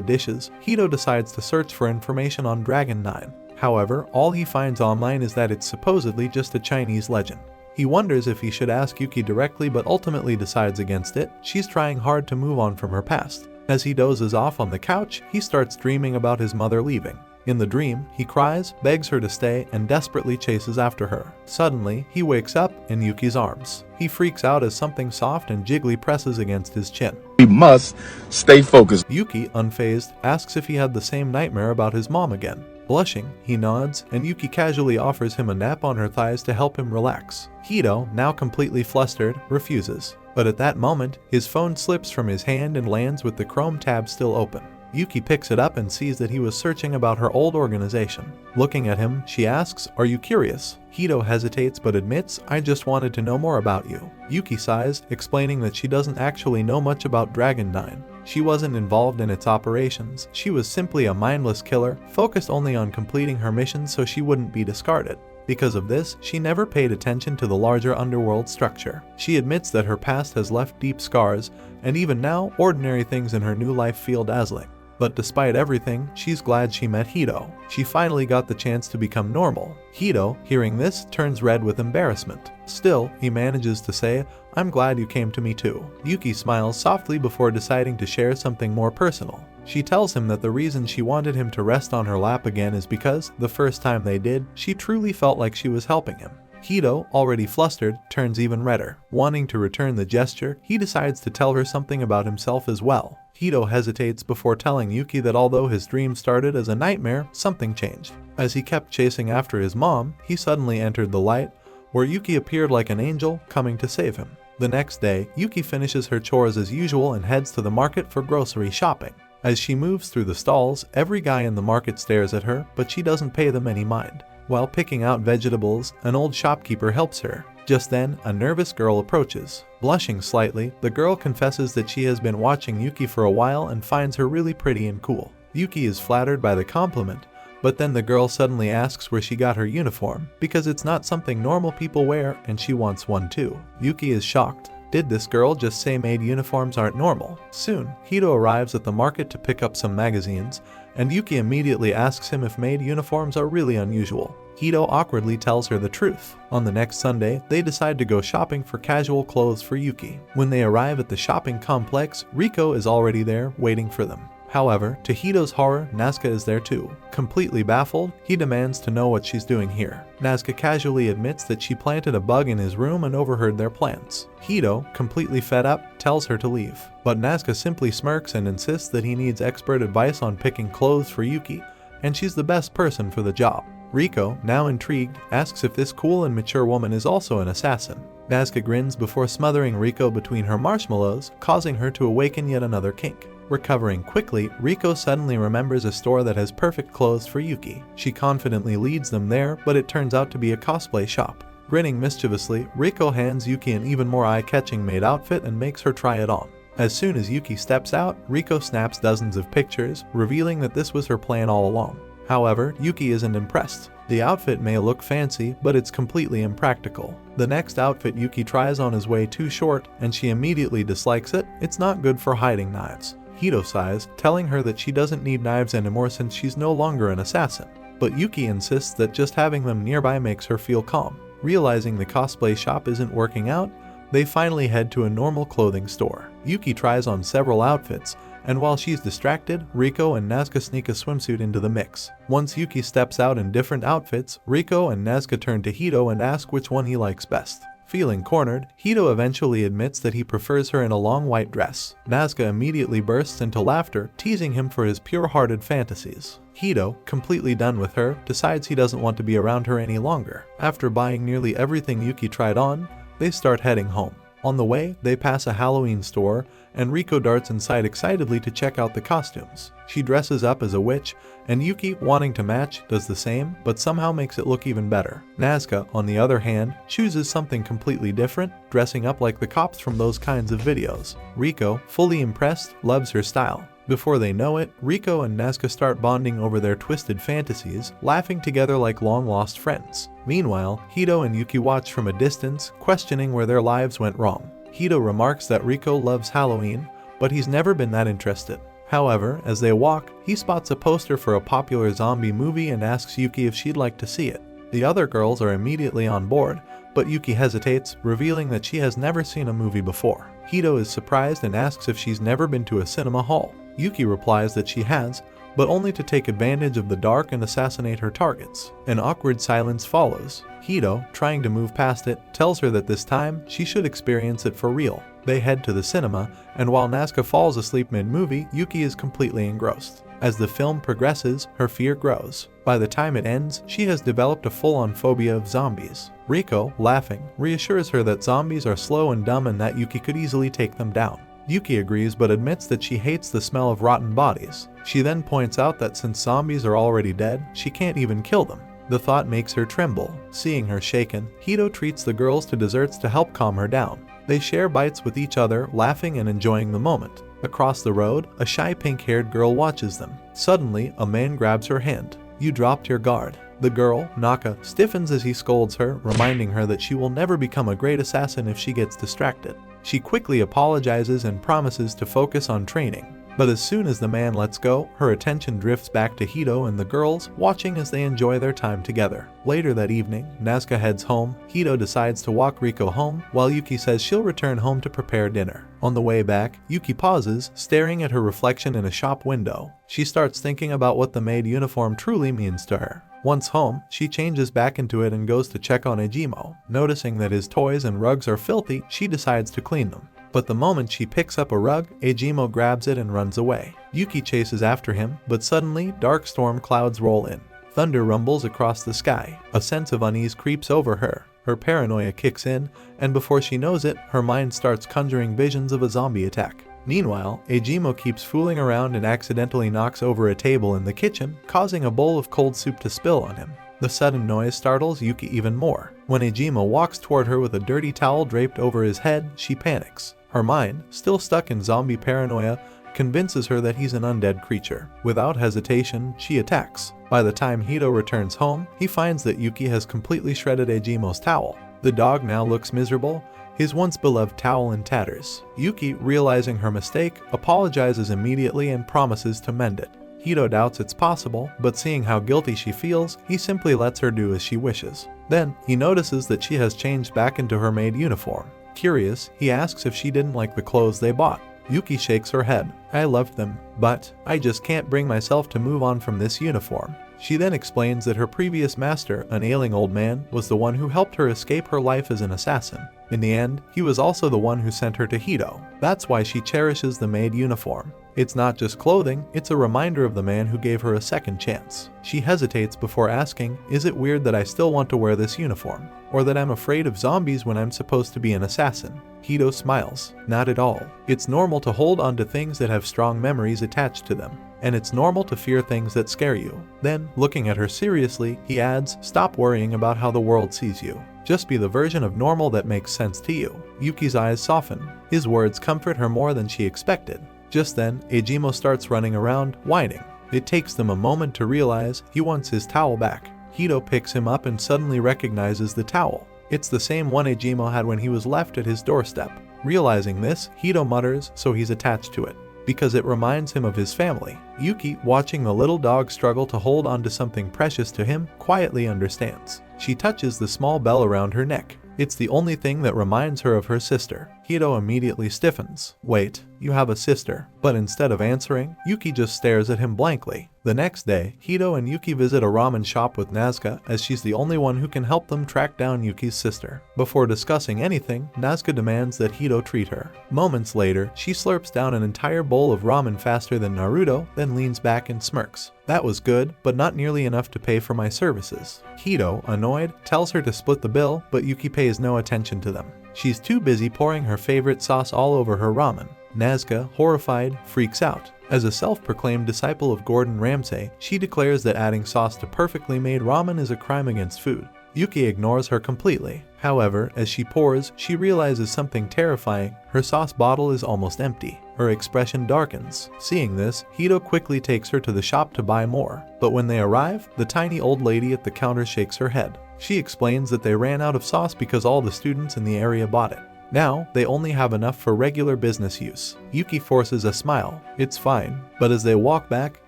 dishes, Hito decides to search for information on Dragon 9. However, all he finds online is that it's supposedly just a Chinese legend. He wonders if he should ask Yuki directly but ultimately decides against it. She's trying hard to move on from her past. As he dozes off on the couch, he starts dreaming about his mother leaving. In the dream, he cries, begs her to stay, and desperately chases after her. Suddenly, he wakes up in Yuki's arms. He freaks out as something soft and jiggly presses against his chin. We must stay focused. Yuki, unfazed, asks if he had the same nightmare about his mom again. Blushing, he nods, and Yuki casually offers him a nap on her thighs to help him relax. Hito, now completely flustered, refuses. But at that moment, his phone slips from his hand and lands with the Chrome tab still open. Yuki picks it up and sees that he was searching about her old organization. Looking at him, she asks, "Are you curious?" Hito hesitates but admits, "I just wanted to know more about you." Yuki sighs, explaining that she doesn't actually know much about Dragon 9. She wasn't involved in its operations. She was simply a mindless killer, focused only on completing her mission so she wouldn't be discarded. Because of this, she never paid attention to the larger underworld structure. She admits that her past has left deep scars, and even now, ordinary things in her new life feel dazzling. But despite everything, she's glad she met Hito. She finally got the chance to become normal. Hito, hearing this, turns red with embarrassment. Still, he manages to say, "I'm glad you came to me too." Yuki smiles softly before deciding to share something more personal. She tells him that the reason she wanted him to rest on her lap again is because, the first time they did, she truly felt like she was helping him. Hito, already flustered, turns even redder. Wanting to return the gesture, he decides to tell her something about himself as well. Hito hesitates before telling Yuki that although his dream started as a nightmare, something changed. As he kept chasing after his mom, he suddenly entered the light, where Yuki appeared like an angel, coming to save him. The next day, Yuki finishes her chores as usual and heads to the market for grocery shopping. As she moves through the stalls, every guy in the market stares at her, but she doesn't pay them any mind. While picking out vegetables, an old shopkeeper helps her. Just then, a nervous girl approaches. Blushing slightly, the girl confesses that she has been watching Yuki for a while and finds her really pretty and cool. Yuki is flattered by the compliment, but then the girl suddenly asks where she got her uniform, because it's not something normal people wear and she wants one too. Yuki is shocked. Did this girl just say maid uniforms aren't normal? Soon, Hito arrives at the market to pick up some magazines, and Yuki immediately asks him if maid uniforms are really unusual. Hito awkwardly tells her the truth. On the next Sunday, they decide to go shopping for casual clothes for Yuki. When they arrive at the shopping complex, Rico is already there, waiting for them. However, to Hito's horror, Nazca is there too. Completely baffled, he demands to know what she's doing here. Nazca casually admits that she planted a bug in his room and overheard their plans. Hito, completely fed up, tells her to leave. But Nazca simply smirks and insists that he needs expert advice on picking clothes for Yuki, and she's the best person for the job. Rico, now intrigued, asks if this cool and mature woman is also an assassin. Nazca grins before smothering Rico between her marshmallows, causing her to awaken yet another kink. Recovering quickly, Rico suddenly remembers a store that has perfect clothes for Yuki. She confidently leads them there, but it turns out to be a cosplay shop. Grinning mischievously, Rico hands Yuki an even more eye-catching maid outfit and makes her try it on. As soon as Yuki steps out, Rico snaps dozens of pictures, revealing that this was her plan all along. However, Yuki isn't impressed. The outfit may look fancy, but it's completely impractical. The next outfit Yuki tries on is way too short, and she immediately dislikes it. It's not good for hiding knives. Hito sighs, telling her that she doesn't need knives anymore since she's no longer an assassin. But Yuki insists that just having them nearby makes her feel calm. Realizing the cosplay shop isn't working out, they finally head to a normal clothing store. Yuki tries on several outfits, and while she's distracted, Rico and Nazca sneak a swimsuit into the mix. Once Yuki steps out in different outfits, Rico and Nazca turn to Hito and ask which one he likes best. Feeling cornered, Hito eventually admits that he prefers her in a long white dress. Nazca immediately bursts into laughter, teasing him for his pure-hearted fantasies. Hito, completely done with her, decides he doesn't want to be around her any longer. After buying nearly everything Yuki tried on, they start heading home. On the way, they pass a Halloween store, and Rico darts inside excitedly to check out the costumes. She dresses up as a witch, and Yuki, wanting to match, does the same, but somehow makes it look even better. Nazca, on the other hand, chooses something completely different, dressing up like the cops from those kinds of videos. Rico, fully impressed, loves her style. Before they know it, Rico and Nazca start bonding over their twisted fantasies, laughing together like long-lost friends. Meanwhile, Hito and Yuki watch from a distance, questioning where their lives went wrong. Hito remarks that Rico loves Halloween, but he's never been that interested. However, as they walk, he spots a poster for a popular zombie movie and asks Yuki if she'd like to see it. The other girls are immediately on board, but Yuki hesitates, revealing that she has never seen a movie before. Hito is surprised and asks if she's never been to a cinema hall. Yuki replies that she has, but only to take advantage of the dark and assassinate her targets. An awkward silence follows. Hito, trying to move past it, tells her that this time she should experience it for real. They head to the cinema, and while Nazca falls asleep mid-movie, Yuki is completely engrossed. As the film progresses, her fear grows. By the time it ends, she has developed a full-on phobia of zombies. Rico, laughing, reassures her that zombies are slow and dumb and that Yuki could easily take them down. Yuki agrees but admits that she hates the smell of rotten bodies. She then points out that since zombies are already dead, she can't even kill them. The thought makes her tremble. Seeing her shaken, Hito treats the girls to desserts to help calm her down. They share bites with each other, laughing and enjoying the moment. Across the road, a shy pink-haired girl watches them. Suddenly, a man grabs her hand. "You dropped your guard." The girl, Naka, stiffens as he scolds her, reminding her that she will never become a great assassin if she gets distracted. She quickly apologizes and promises to focus on training. But as soon as the man lets go, her attention drifts back to Hito and the girls, watching as they enjoy their time together. Later that evening, Nazca heads home. Hito decides to walk Rico home, while Yuki says she'll return home to prepare dinner. On the way back, Yuki pauses, staring at her reflection in a shop window. She starts thinking about what the maid uniform truly means to her. Once home, she changes back into it and goes to check on Aimo. Noticing that his toys and rugs are filthy, she decides to clean them. But the moment she picks up a rug, Aimo grabs it and runs away. Yuki chases after him, but suddenly, dark storm clouds roll in. Thunder rumbles across the sky. A sense of unease creeps over her. Her paranoia kicks in, and before she knows it, her mind starts conjuring visions of a zombie attack. Meanwhile, Aimo keeps fooling around and accidentally knocks over a table in the kitchen, causing a bowl of cold soup to spill on him. The sudden noise startles Yuki even more. When Aimo walks toward her with a dirty towel draped over his head, she panics. Her mind, still stuck in zombie paranoia, convinces her that he's an undead creature. Without hesitation, she attacks. By the time Hito returns home, he finds that Yuki has completely shredded Aimo's towel. The dog now looks miserable, his once beloved towel in tatters. Yuki, realizing her mistake, apologizes immediately and promises to mend it. Hito doubts it's possible, but seeing how guilty she feels, he simply lets her do as she wishes. Then, he notices that she has changed back into her maid uniform. Curious, he asks if she didn't like the clothes they bought. Yuki shakes her head. "I loved them, but I just can't bring myself to move on from this uniform." She then explains that her previous master, an ailing old man, was the one who helped her escape her life as an assassin. In the end, he was also the one who sent her to Hito. That's why she cherishes the maid uniform. It's not just clothing, it's a reminder of the man who gave her a second chance. She hesitates before asking, "Is it weird that I still want to wear this uniform? Or that I'm afraid of zombies when I'm supposed to be an assassin?" Hito smiles. "Not at all. It's normal to hold on to things that have strong memories attached to them. And it's normal to fear things that scare you." Then, looking at her seriously, he adds, "Stop worrying about how the world sees you. Just be the version of normal that makes sense to you." Yuki's eyes soften. His words comfort her more than she expected. Just then, Aimo starts running around, whining. It takes them a moment to realize he wants his towel back. Hito picks him up and suddenly recognizes the towel. It's the same one Aimo had when he was left at his doorstep. Realizing this, Hito mutters, so he's attached to it, because it reminds him of his family. Yuki, watching the little dog struggle to hold onto something precious to him, quietly understands. She touches the small bell around her neck. It's the only thing that reminds her of her sister. Hito immediately stiffens. "Wait, you have a sister." But instead of answering, Yuki just stares at him blankly. The next day, Hito and Yuki visit a ramen shop with Nazca, as she's the only one who can help them track down Yuki's sister. Before discussing anything, Nazca demands that Hito treat her. Moments later, she slurps down an entire bowl of ramen faster than Naruto, then leans back and smirks. "That was good, but not nearly enough to pay for my services." Hito, annoyed, tells her to split the bill, but Yuki pays no attention to them. She's too busy pouring her favorite sauce all over her ramen. Nazca, horrified, freaks out. As a self-proclaimed disciple of Gordon Ramsay, she declares that adding sauce to perfectly made ramen is a crime against food. Yuki ignores her completely. However, as she pours, she realizes something terrifying. Her sauce bottle is almost empty. Her expression darkens. Seeing this, Hito quickly takes her to the shop to buy more. But when they arrive, the tiny old lady at the counter shakes her head. She explains that they ran out of sauce because all the students in the area bought it. Now, they only have enough for regular business use. Yuki forces a smile. It's fine. But as they walk back,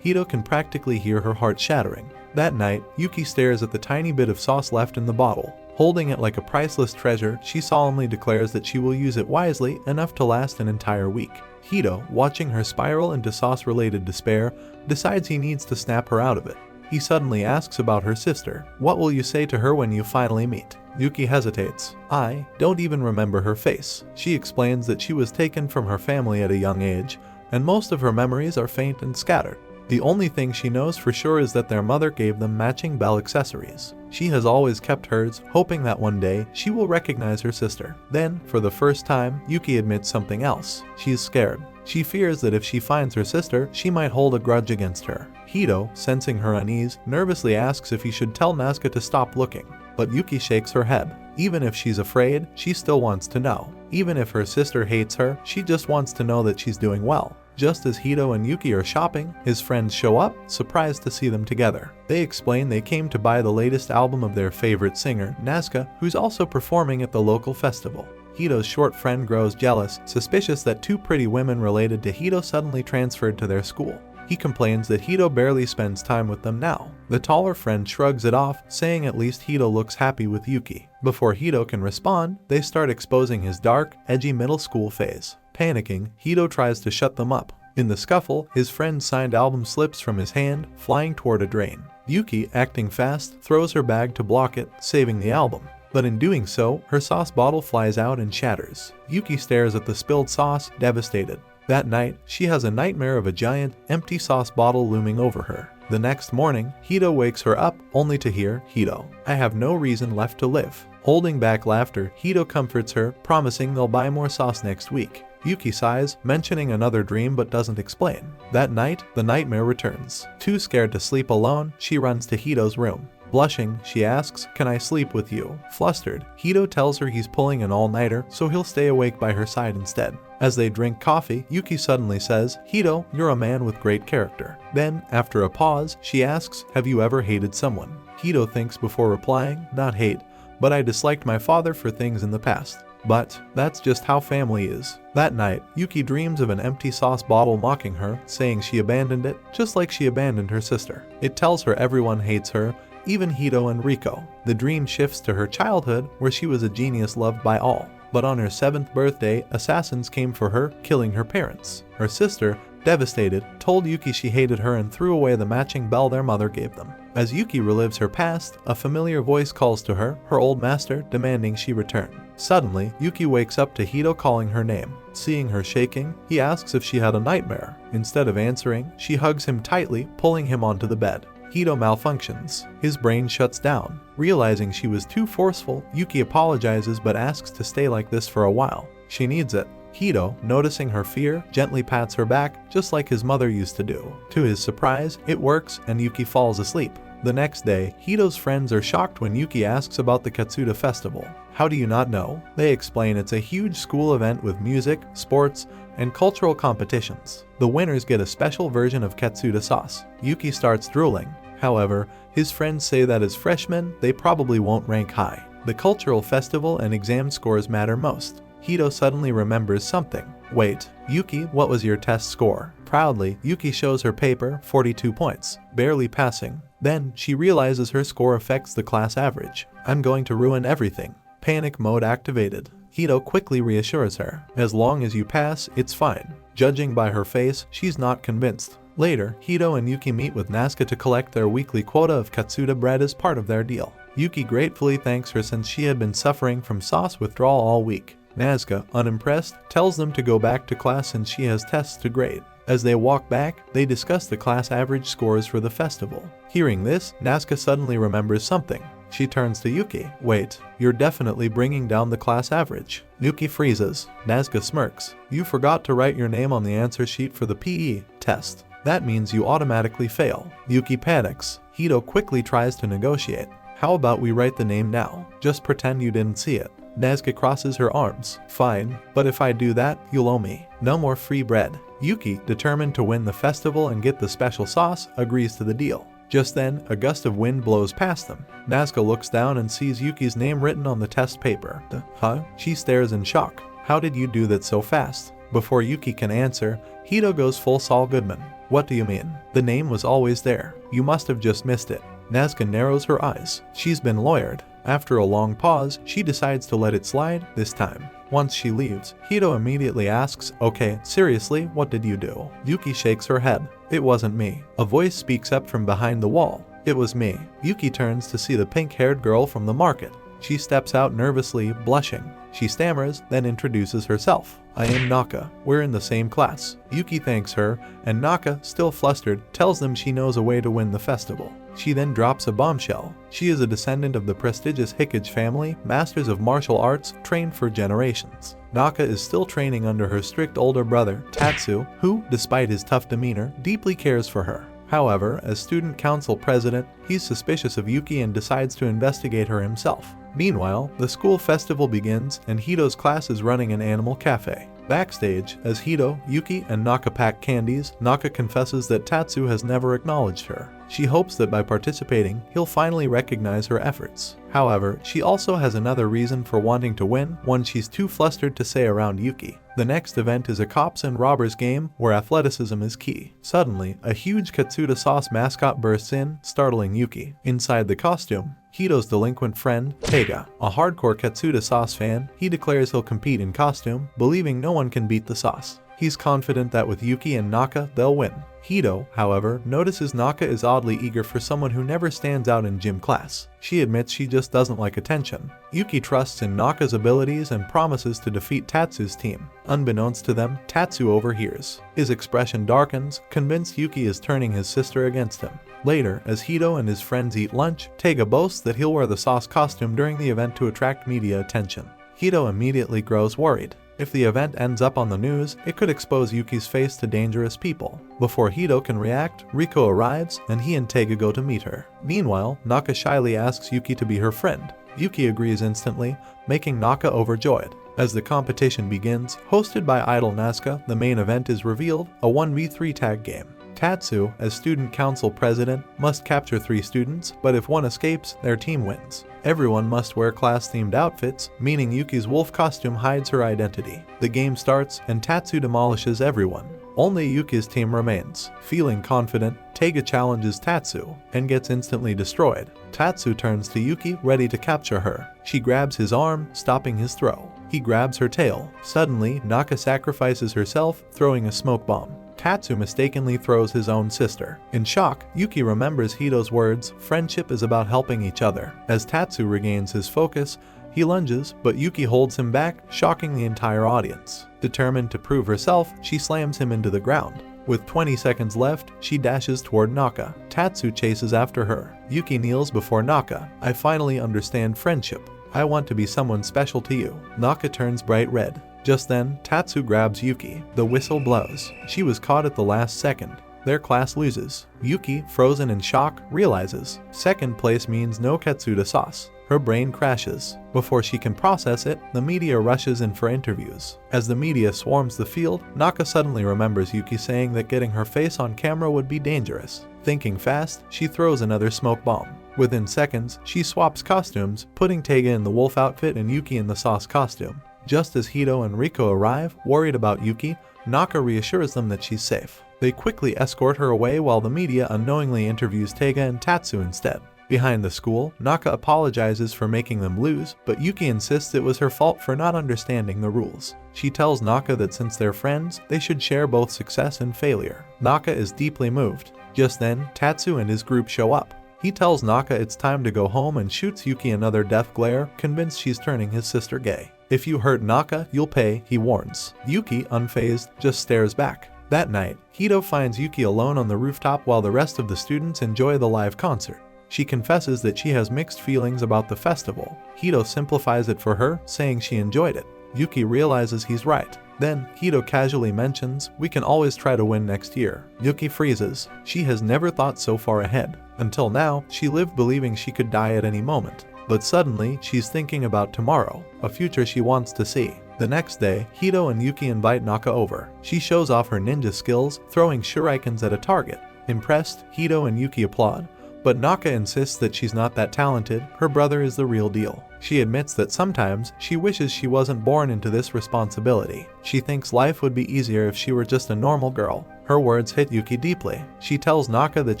Hito can practically hear her heart shattering. That night, Yuki stares at the tiny bit of sauce left in the bottle. Holding it like a priceless treasure, she solemnly declares that she will use it wisely, enough to last an entire week. Hito, watching her spiral into sauce-related despair, decides he needs to snap her out of it. He suddenly asks about her sister. "What will you say to her when you finally meet?" Yuki hesitates. "I don't even remember her face." She explains that she was taken from her family at a young age, and most of her memories are faint and scattered. The only thing she knows for sure is that their mother gave them matching bell accessories. She has always kept hers, hoping that one day she will recognize her sister. Then, for the first time, Yuki admits something else. She's scared. She fears that if she finds her sister, she might hold a grudge against her. Hito, sensing her unease, nervously asks if he should tell Nasuka to stop looking. But Yuki shakes her head. Even if she's afraid, she still wants to know. Even if her sister hates her, she just wants to know that she's doing well. Just as Hito and Yuki are shopping, his friends show up, surprised to see them together. They explain they came to buy the latest album of their favorite singer, Nasuka, who's also performing at the local festival. Hito's short friend grows jealous, suspicious that two pretty women related to Hito suddenly transferred to their school. He complains that Hito barely spends time with them now. The taller friend shrugs it off, saying at least Hito looks happy with Yuki. Before Hito can respond, they start exposing his dark, edgy middle school phase. Panicking, Hito tries to shut them up. In the scuffle, his friend's signed album slips from his hand, flying toward a drain. Yuki, acting fast, throws her bag to block it, saving the album. But in doing so, her sauce bottle flies out and shatters. Yuki stares at the spilled sauce, devastated. That night, she has a nightmare of a giant, empty sauce bottle looming over her. The next morning, Hito wakes her up, only to hear, "Hito, I have no reason left to live." Holding back laughter, Hito comforts her, promising they'll buy more sauce next week. Yuki sighs, mentioning another dream but doesn't explain. That night, the nightmare returns. Too scared to sleep alone, she runs to Hito's room. Blushing, she asks, "Can I sleep with you?" Flustered, Hito tells her he's pulling an all-nighter, so he'll stay awake by her side instead. As they drink coffee, Yuki suddenly says, "Hito, you're a man with great character." Then, after a pause, she asks, "Have you ever hated someone?" Hito thinks before replying, "Not hate, but I disliked my father for things in the past. But that's just how family is." That night, Yuki dreams of an empty sauce bottle mocking her, saying she abandoned it, just like she abandoned her sister. It tells her everyone hates her, even Hito and Rico. The dream shifts to her childhood, where she was a genius loved by all. But on her 7th birthday, assassins came for her, killing her parents. Her sister, devastated, told Yuki she hated her and threw away the matching bell their mother gave them. As Yuki relives her past, a familiar voice calls to her, her old master, demanding she return. Suddenly, Yuki wakes up to Hito calling her name. Seeing her shaking, he asks if she had a nightmare. Instead of answering, she hugs him tightly, pulling him onto the bed. Hito malfunctions. His brain shuts down. Realizing she was too forceful, Yuki apologizes but asks to stay like this for a while. She needs it. Hito, noticing her fear, gently pats her back, just like his mother used to do. To his surprise, it works and Yuki falls asleep. The next day, Hito's friends are shocked when Yuki asks about the Katsuda festival. How do you not know? They explain it's a huge school event with music, sports, and cultural competitions. The winners get a special version of Katsuda sauce. Yuki starts drooling. However, his friends say that as freshmen, they probably won't rank high. The cultural festival and exam scores matter most. Hito suddenly remembers something. Wait, Yuki, what was your test score? Proudly, Yuki shows her paper, 42 points, barely passing. Then, she realizes her score affects the class average. I'm going to ruin everything. Panic mode activated. Hito quickly reassures her. As long as you pass, it's fine. Judging by her face, she's not convinced. Later, Hito and Yuki meet with Nasuka to collect their weekly quota of Katsuda bread as part of their deal. Yuki gratefully thanks her since she had been suffering from sauce withdrawal all week. Nasuka, unimpressed, tells them to go back to class since she has tests to grade. As they walk back, they discuss the class average scores for the festival. Hearing this, Nasuka suddenly remembers something. She turns to Yuki. Wait, you're definitely bringing down the class average. Yuki freezes. Nasuka smirks. You forgot to write your name on the answer sheet for the PE test. That means you automatically fail. Yuki panics. Hito quickly tries to negotiate. How about we write the name now? Just pretend you didn't see it. Nasuka crosses her arms. Fine, but if I do that, you'll owe me. No more free bread. Yuki, determined to win the festival and get the special sauce, agrees to the deal. Just then, a gust of wind blows past them. Nasuka looks down and sees Yuki's name written on the test paper. Huh? She stares in shock. How did you do that so fast? Before Yuki can answer, Hito goes full Saul Goodman. What do you mean? The name was always there. You must have just missed it. Nasuka narrows her eyes. She's been lawyered. After a long pause, she decides to let it slide this time. Once she leaves, Hito immediately asks, "Okay, seriously, what did you do?" Yuki shakes her head. It wasn't me. A voice speaks up from behind the wall. It was me. Yuki turns to see the pink-haired girl from the market. She steps out nervously, blushing. She stammers, then introduces herself. I am Naka. We're in the same class. Yuki thanks her, and Naka, still flustered, tells them she knows a way to win the festival. She then drops a bombshell. She is a descendant of the prestigious Hikage family, masters of martial arts, trained for generations. Naka is still training under her strict older brother, Tatsu, who, despite his tough demeanor, deeply cares for her. However, as student council president, he's suspicious of Yuki and decides to investigate her himself. Meanwhile, the school festival begins and Hito's class is running an animal cafe. Backstage, as Hito, Yuki, and Naka pack candies, Naka confesses that Tatsu has never acknowledged her. She hopes that by participating, he'll finally recognize her efforts. However, she also has another reason for wanting to win, one she's too flustered to say around Yuki. The next event is a cops and robbers game where athleticism is key. Suddenly, a huge Katsuda sauce mascot bursts in, startling Yuki. Inside the costume, Hito's delinquent friend, Teiga. A hardcore Katsuda sauce fan, he declares he'll compete in costume, believing no one can beat the sauce. He's confident that with Yuki and Naka, they'll win. Hito, however, notices Naka is oddly eager for someone who never stands out in gym class. She admits she just doesn't like attention. Yuki trusts in Naka's abilities and promises to defeat Tatsu's team. Unbeknownst to them, Tatsu overhears. His expression darkens, convinced Yuki is turning his sister against him. Later, as Hito and his friends eat lunch, Teiga boasts that he'll wear the sauce costume during the event to attract media attention. Hito immediately grows worried. If the event ends up on the news, it could expose Yuki's face to dangerous people. Before Hito can react, Rico arrives, and he and Teiga go to meet her. Meanwhile, Naka shyly asks Yuki to be her friend. Yuki agrees instantly, making Naka overjoyed. As the competition begins, hosted by Idol Nazca, the main event is revealed, a 1v3 tag game. Tatsu, as student council president, must capture 3 students, but if one escapes, their team wins. Everyone must wear class-themed outfits, meaning Yuki's wolf costume hides her identity. The game starts, and Tatsu demolishes everyone. Only Yuki's team remains. Feeling confident, Teiga challenges Tatsu, and gets instantly destroyed. Tatsu turns to Yuki, ready to capture her. She grabs his arm, stopping his throw. He grabs her tail. Suddenly, Naka sacrifices herself, throwing a smoke bomb. Tatsu mistakenly throws his own sister. In shock, Yuki remembers Hito's words, "Friendship is about helping each other." As Tatsu regains his focus, he lunges, but Yuki holds him back, shocking the entire audience. Determined to prove herself, she slams him into the ground. With 20 seconds left, she dashes toward Naka. Tatsu chases after her. Yuki kneels before Naka. "I finally understand friendship. I want to be someone special to you." Naka turns bright red. Just then, Tatsu grabs Yuki. The whistle blows. She was caught at the last second. Their class loses. Yuki, frozen in shock, realizes second place means no Katsuda sauce. Her brain crashes. Before she can process it, the media rushes in for interviews. As the media swarms the field, Naka suddenly remembers Yuki saying that getting her face on camera would be dangerous. Thinking fast, she throws another smoke bomb. Within seconds, she swaps costumes, putting Teiga in the wolf outfit and Yuki in the sauce costume. Just as Hito and Rico arrive, worried about Yuki, Naka reassures them that she's safe. They quickly escort her away while the media unknowingly interviews Teiga and Tatsu instead. Behind the school, Naka apologizes for making them lose, but Yuki insists it was her fault for not understanding the rules. She tells Naka that since they're friends, they should share both success and failure. Naka is deeply moved. Just then, Tatsu and his group show up. He tells Naka it's time to go home and shoots Yuki another death glare, convinced she's turning his sister gay. "If you hurt Naka, you'll pay," he warns. Yuki, unfazed, just stares back. That night, Hito finds Yuki alone on the rooftop while the rest of the students enjoy the live concert. She confesses that she has mixed feelings about the festival. Hito simplifies it for her, saying she enjoyed it. Yuki realizes he's right. Then, Hito casually mentions, "We can always try to win next year." Yuki freezes. She has never thought so far ahead. Until now, she lived believing she could die at any moment. But suddenly, she's thinking about tomorrow, a future she wants to see. The next day, Hito and Yuki invite Naka over. She shows off her ninja skills, throwing shurikens at a target. Impressed, Hito and Yuki applaud. But Naka insists that she's not that talented, her brother is the real deal. She admits that sometimes she wishes she wasn't born into this responsibility. She thinks life would be easier if she were just a normal girl. Her words hit Yuki deeply. She tells Naka that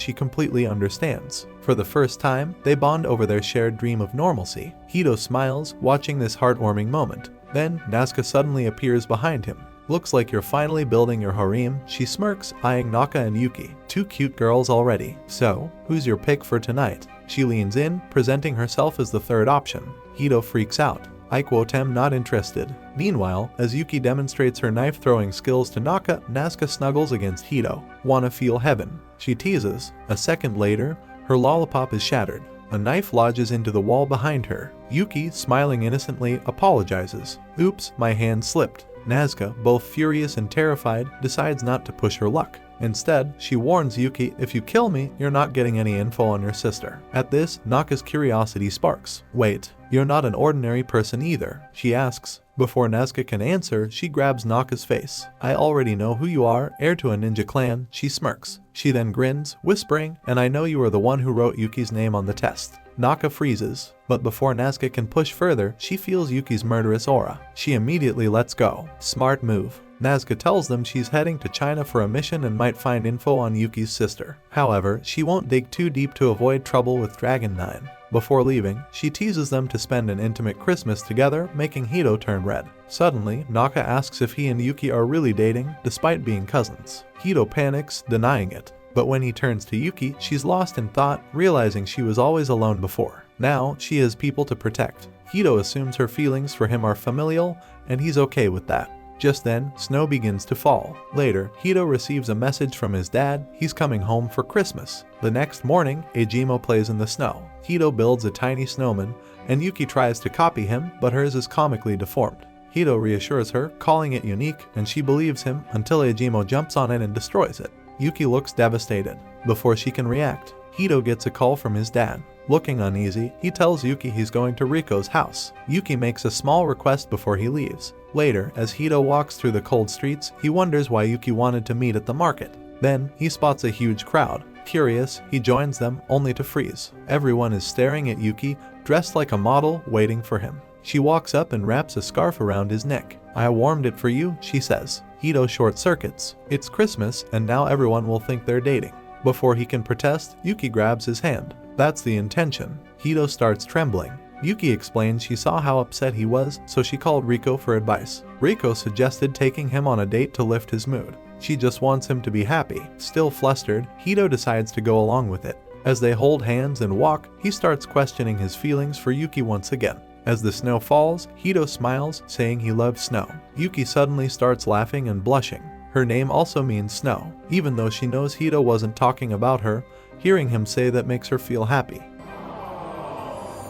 she completely understands. For the first time, they bond over their shared dream of normalcy. Hito smiles, watching this heartwarming moment. Then, Nazca suddenly appears behind him. "Looks like you're finally building your harem," she smirks, eyeing Naka and Yuki. "Two cute girls already. So, who's your pick for tonight?" She leans in, presenting herself as the third option. Hito freaks out. I quote am not interested. Meanwhile, as Yuki demonstrates her knife-throwing skills to Nazca snuggles against Hito. Wanna feel heaven? She teases. A second later, her lollipop is shattered. A knife lodges into the wall behind her. Yuki, smiling innocently, apologizes. Oops, my hand slipped. Nazca, both furious and terrified, decides not to push her luck. Instead, she warns Yuki, if you kill me, you're not getting any info on your sister. At this, Naka's curiosity sparks. Wait, you're not an ordinary person either, she asks. Before Nazca can answer, she grabs Naka's face. I already know who you are, heir to a ninja clan, she smirks. She then grins, whispering, and I know you are the one who wrote Yuki's name on the test. Naka freezes, but before Nazca can push further, she feels Yuki's murderous aura. She immediately lets go. Smart move. Nazca tells them she's heading to China for a mission and might find info on Yuki's sister. However, she won't dig too deep to avoid trouble with Dragon 9. Before leaving, she teases them to spend an intimate Christmas together, making Hito turn red. Suddenly, Naka asks if he and Yuki are really dating, despite being cousins. Hito panics, denying it. But when he turns to Yuki, she's lost in thought, realizing she was always alone before. Now, she has people to protect. Hito assumes her feelings for him are familial, and he's okay with that. Just then, snow begins to fall. Later, Hito receives a message from his dad, he's coming home for Christmas. The next morning, Aimo plays in the snow. Hito builds a tiny snowman, and Yuki tries to copy him, but hers is comically deformed. Hito reassures her, calling it unique, and she believes him until Aimo jumps on it and destroys it. Yuki looks devastated. Before she can react, Hito gets a call from his dad. Looking uneasy, he tells Yuki he's going to Rico's house. Yuki makes a small request before he leaves. Later, as Hito walks through the cold streets, he wonders why Yuki wanted to meet at the market. Then, he spots a huge crowd. Curious, he joins them, only to freeze. Everyone is staring at Yuki, dressed like a model, waiting for him. She walks up and wraps a scarf around his neck. I warmed it for you, she says. Hito short-circuits. It's Christmas, and now everyone will think they're dating. Before he can protest, Yuki grabs his hand. That's the intention. Hito starts trembling. Yuki explains she saw how upset he was, so she called Rico for advice. Rico suggested taking him on a date to lift his mood. She just wants him to be happy. Still flustered, Hito decides to go along with it. As they hold hands and walk, he starts questioning his feelings for Yuki once again. As the snow falls, Hito smiles, saying he loves snow. Yuki suddenly starts laughing and blushing. Her name also means snow. Even though she knows Hito wasn't talking about her, hearing him say that makes her feel happy.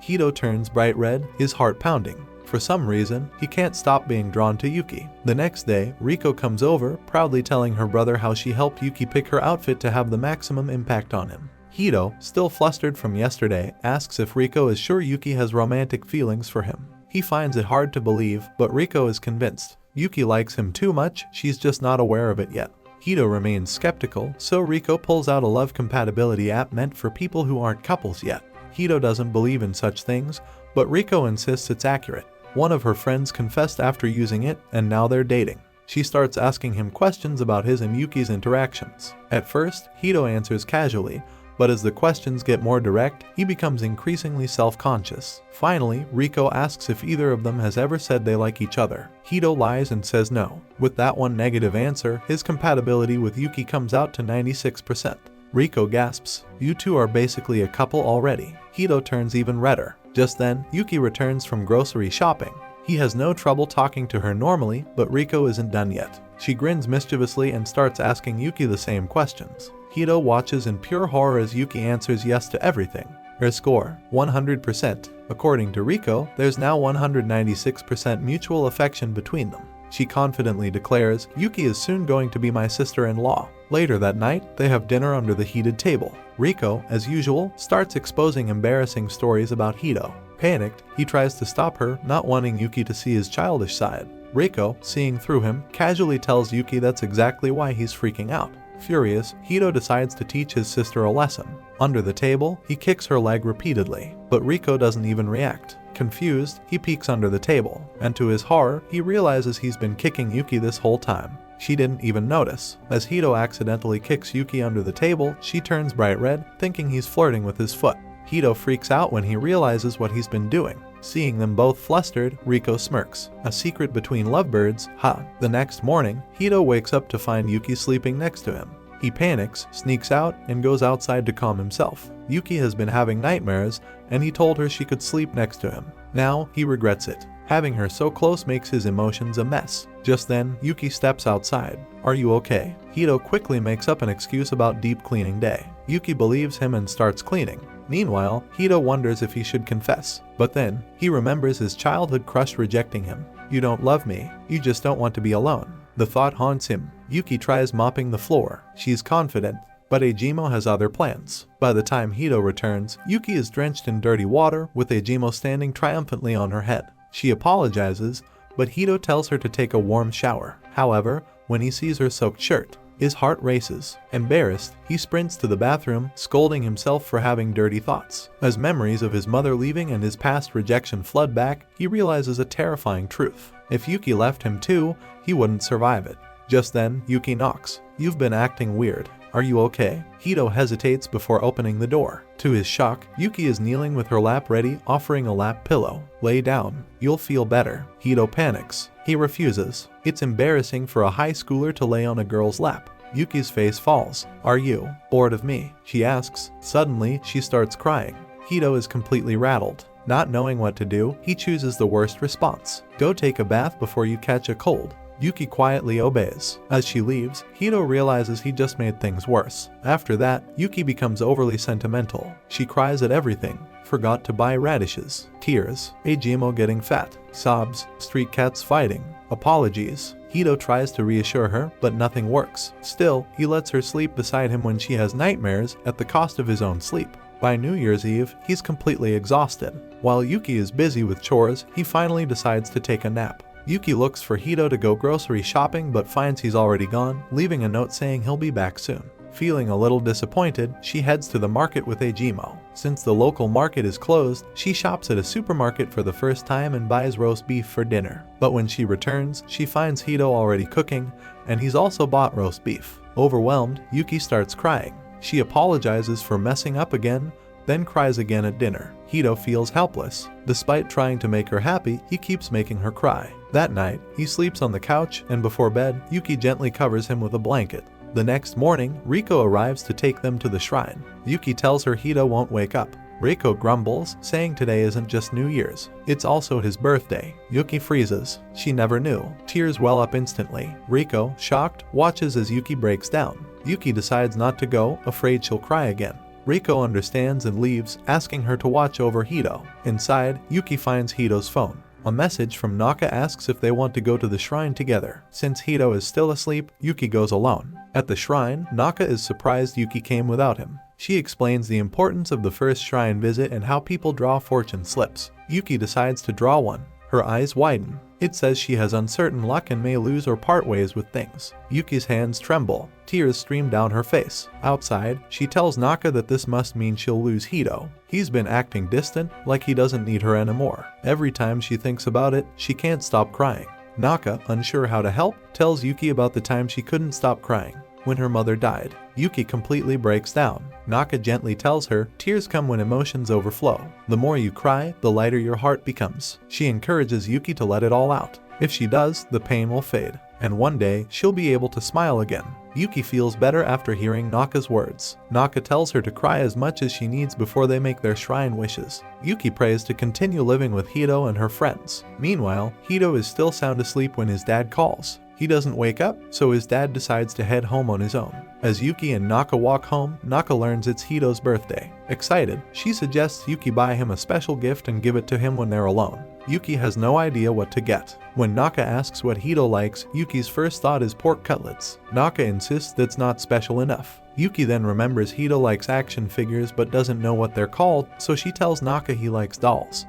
Hito turns bright red, his heart pounding. For some reason, he can't stop being drawn to Yuki. The next day, Rico comes over, proudly telling her brother how she helped Yuki pick her outfit to have the maximum impact on him. Hito, still flustered from yesterday, asks if Rico is sure Yuki has romantic feelings for him. He finds it hard to believe, but Rico is convinced. Yuki likes him too much, she's just not aware of it yet. Hito remains skeptical, so Rico pulls out a love compatibility app meant for people who aren't couples yet. Hito doesn't believe in such things, but Rico insists it's accurate. One of her friends confessed after using it, and now they're dating. She starts asking him questions about his and Yuki's interactions. At first, Hito answers casually, but as the questions get more direct, he becomes increasingly self-conscious. Finally, Rico asks if either of them has ever said they like each other. Hito lies and says no. With that one negative answer, his compatibility with Yuki comes out to 96%. Rico gasps, "You two are basically a couple already." Hito turns even redder. Just then, Yuki returns from grocery shopping. He has no trouble talking to her normally, but Rico isn't done yet. She grins mischievously and starts asking Yuki the same questions. Hito watches in pure horror as Yuki answers yes to everything. Her score, 100%. According to Rico, there's now 196% mutual affection between them. She confidently declares, Yuki is soon going to be my sister-in-law. Later that night, they have dinner under the heated table. Rico, as usual, starts exposing embarrassing stories about Hito. Panicked, he tries to stop her, not wanting Yuki to see his childish side. Rico, seeing through him, casually tells Yuki that's exactly why he's freaking out. Furious, Hito decides to teach his sister a lesson. Under the table, he kicks her leg repeatedly, but Rico doesn't even react. Confused, he peeks under the table, and to his horror, he realizes he's been kicking Yuki this whole time. She didn't even notice. As Hito accidentally kicks Yuki under the table, she turns bright red, thinking he's flirting with his foot. Hito freaks out when he realizes what he's been doing. Seeing them both flustered, Rico smirks. A secret between lovebirds, ha. The next morning, Hito wakes up to find Yuki sleeping next to him. He panics, sneaks out, and goes outside to calm himself. Yuki has been having nightmares, and he told her she could sleep next to him. Now, he regrets it. Having her so close makes his emotions a mess. Just then, Yuki steps outside. Are you okay? Hito quickly makes up an excuse about deep cleaning day. Yuki believes him and starts cleaning. Meanwhile, Hito wonders if he should confess. But then, he remembers his childhood crush rejecting him. You don't love me, you just don't want to be alone. The thought haunts him. Yuki tries mopping the floor. She's confident, but Aimo has other plans. By the time Hito returns, Yuki is drenched in dirty water with Aimo standing triumphantly on her head. She apologizes, but Hito tells her to take a warm shower. However, when he sees her soaked shirt, his heart races. Embarrassed, he sprints to the bathroom, scolding himself for having dirty thoughts. As memories of his mother leaving and his past rejection flood back, he realizes a terrifying truth. If Yuki left him too, he wouldn't survive it. Just then, Yuki knocks. You've been acting weird. Are you okay? Hito hesitates before opening the door. To his shock, Yuki is kneeling with her lap ready, offering a lap pillow. Lay down. You'll feel better. Hito panics. He refuses. It's embarrassing for a high schooler to lay on a girl's lap. Yuki's face falls. Are you bored of me? She asks. Suddenly, she starts crying. Hito is completely rattled. Not knowing what to do, he chooses the worst response. Go take a bath before you catch a cold. Yuki quietly obeys. As she leaves, Hito realizes he just made things worse. After that, Yuki becomes overly sentimental. She cries at everything. Forgot to buy radishes. Tears. Aimo getting fat. Sobs. Street cats fighting. Apologies. Hito tries to reassure her, but nothing works. Still, he lets her sleep beside him when she has nightmares at the cost of his own sleep. By New Year's Eve, he's completely exhausted. While Yuki is busy with chores, he finally decides to take a nap. Yuki looks for Hito to go grocery shopping but finds he's already gone, leaving a note saying he'll be back soon. Feeling a little disappointed, she heads to the market with Aimo. Since the local market is closed, she shops at a supermarket for the first time and buys roast beef for dinner. But when she returns, she finds Hito already cooking, and he's also bought roast beef. Overwhelmed, Yuki starts crying. She apologizes for messing up again, then cries again at dinner. Hito feels helpless. Despite trying to make her happy, he keeps making her cry. That night, he sleeps on the couch, and before bed, Yuki gently covers him with a blanket. The next morning, Rico arrives to take them to the shrine. Yuki tells her Hito won't wake up. Rico grumbles, saying today isn't just New Year's, it's also his birthday. Yuki freezes. She never knew. Tears well up instantly. Rico, shocked, watches as Yuki breaks down. Yuki decides not to go, afraid she'll cry again. Rico understands and leaves, asking her to watch over Hito. Inside, Yuki finds Hito's phone. A message from Naka asks if they want to go to the shrine together. Since Hito is still asleep, Yuki goes alone. At the shrine, Naka is surprised Yuki came without him. She explains the importance of the first shrine visit and how people draw fortune slips. Yuki decides to draw one. Her eyes widen. It says she has uncertain luck and may lose or part ways with things. Yuki's hands tremble. Tears stream down her face. Outside, she tells Naka that this must mean she'll lose Hito. He's been acting distant, like he doesn't need her anymore. Every time she thinks about it, she can't stop crying. Naka, unsure how to help, tells Yuki about the time she couldn't stop crying. When her mother died, Yuki completely breaks down. Naka gently tells her, tears come when emotions overflow. The more you cry, the lighter your heart becomes. She encourages Yuki to let it all out. If she does, the pain will fade, and one day, she'll be able to smile again. Yuki feels better after hearing Naka's words. Naka tells her to cry as much as she needs before they make their shrine wishes. Yuki prays to continue living with Hito and her friends. Meanwhile, Hito is still sound asleep when his dad calls. He doesn't wake up, so his dad decides to head home on his own. As Yuki and Naka walk home, Naka learns it's Hito's birthday. Excited, she suggests Yuki buy him a special gift and give it to him when they're alone. Yuki has no idea what to get. When Naka asks what Hito likes, Yuki's first thought is pork cutlets. Naka insists that's not special enough. Yuki then remembers Hito likes action figures but doesn't know what they're called, so she tells Naka he likes dolls.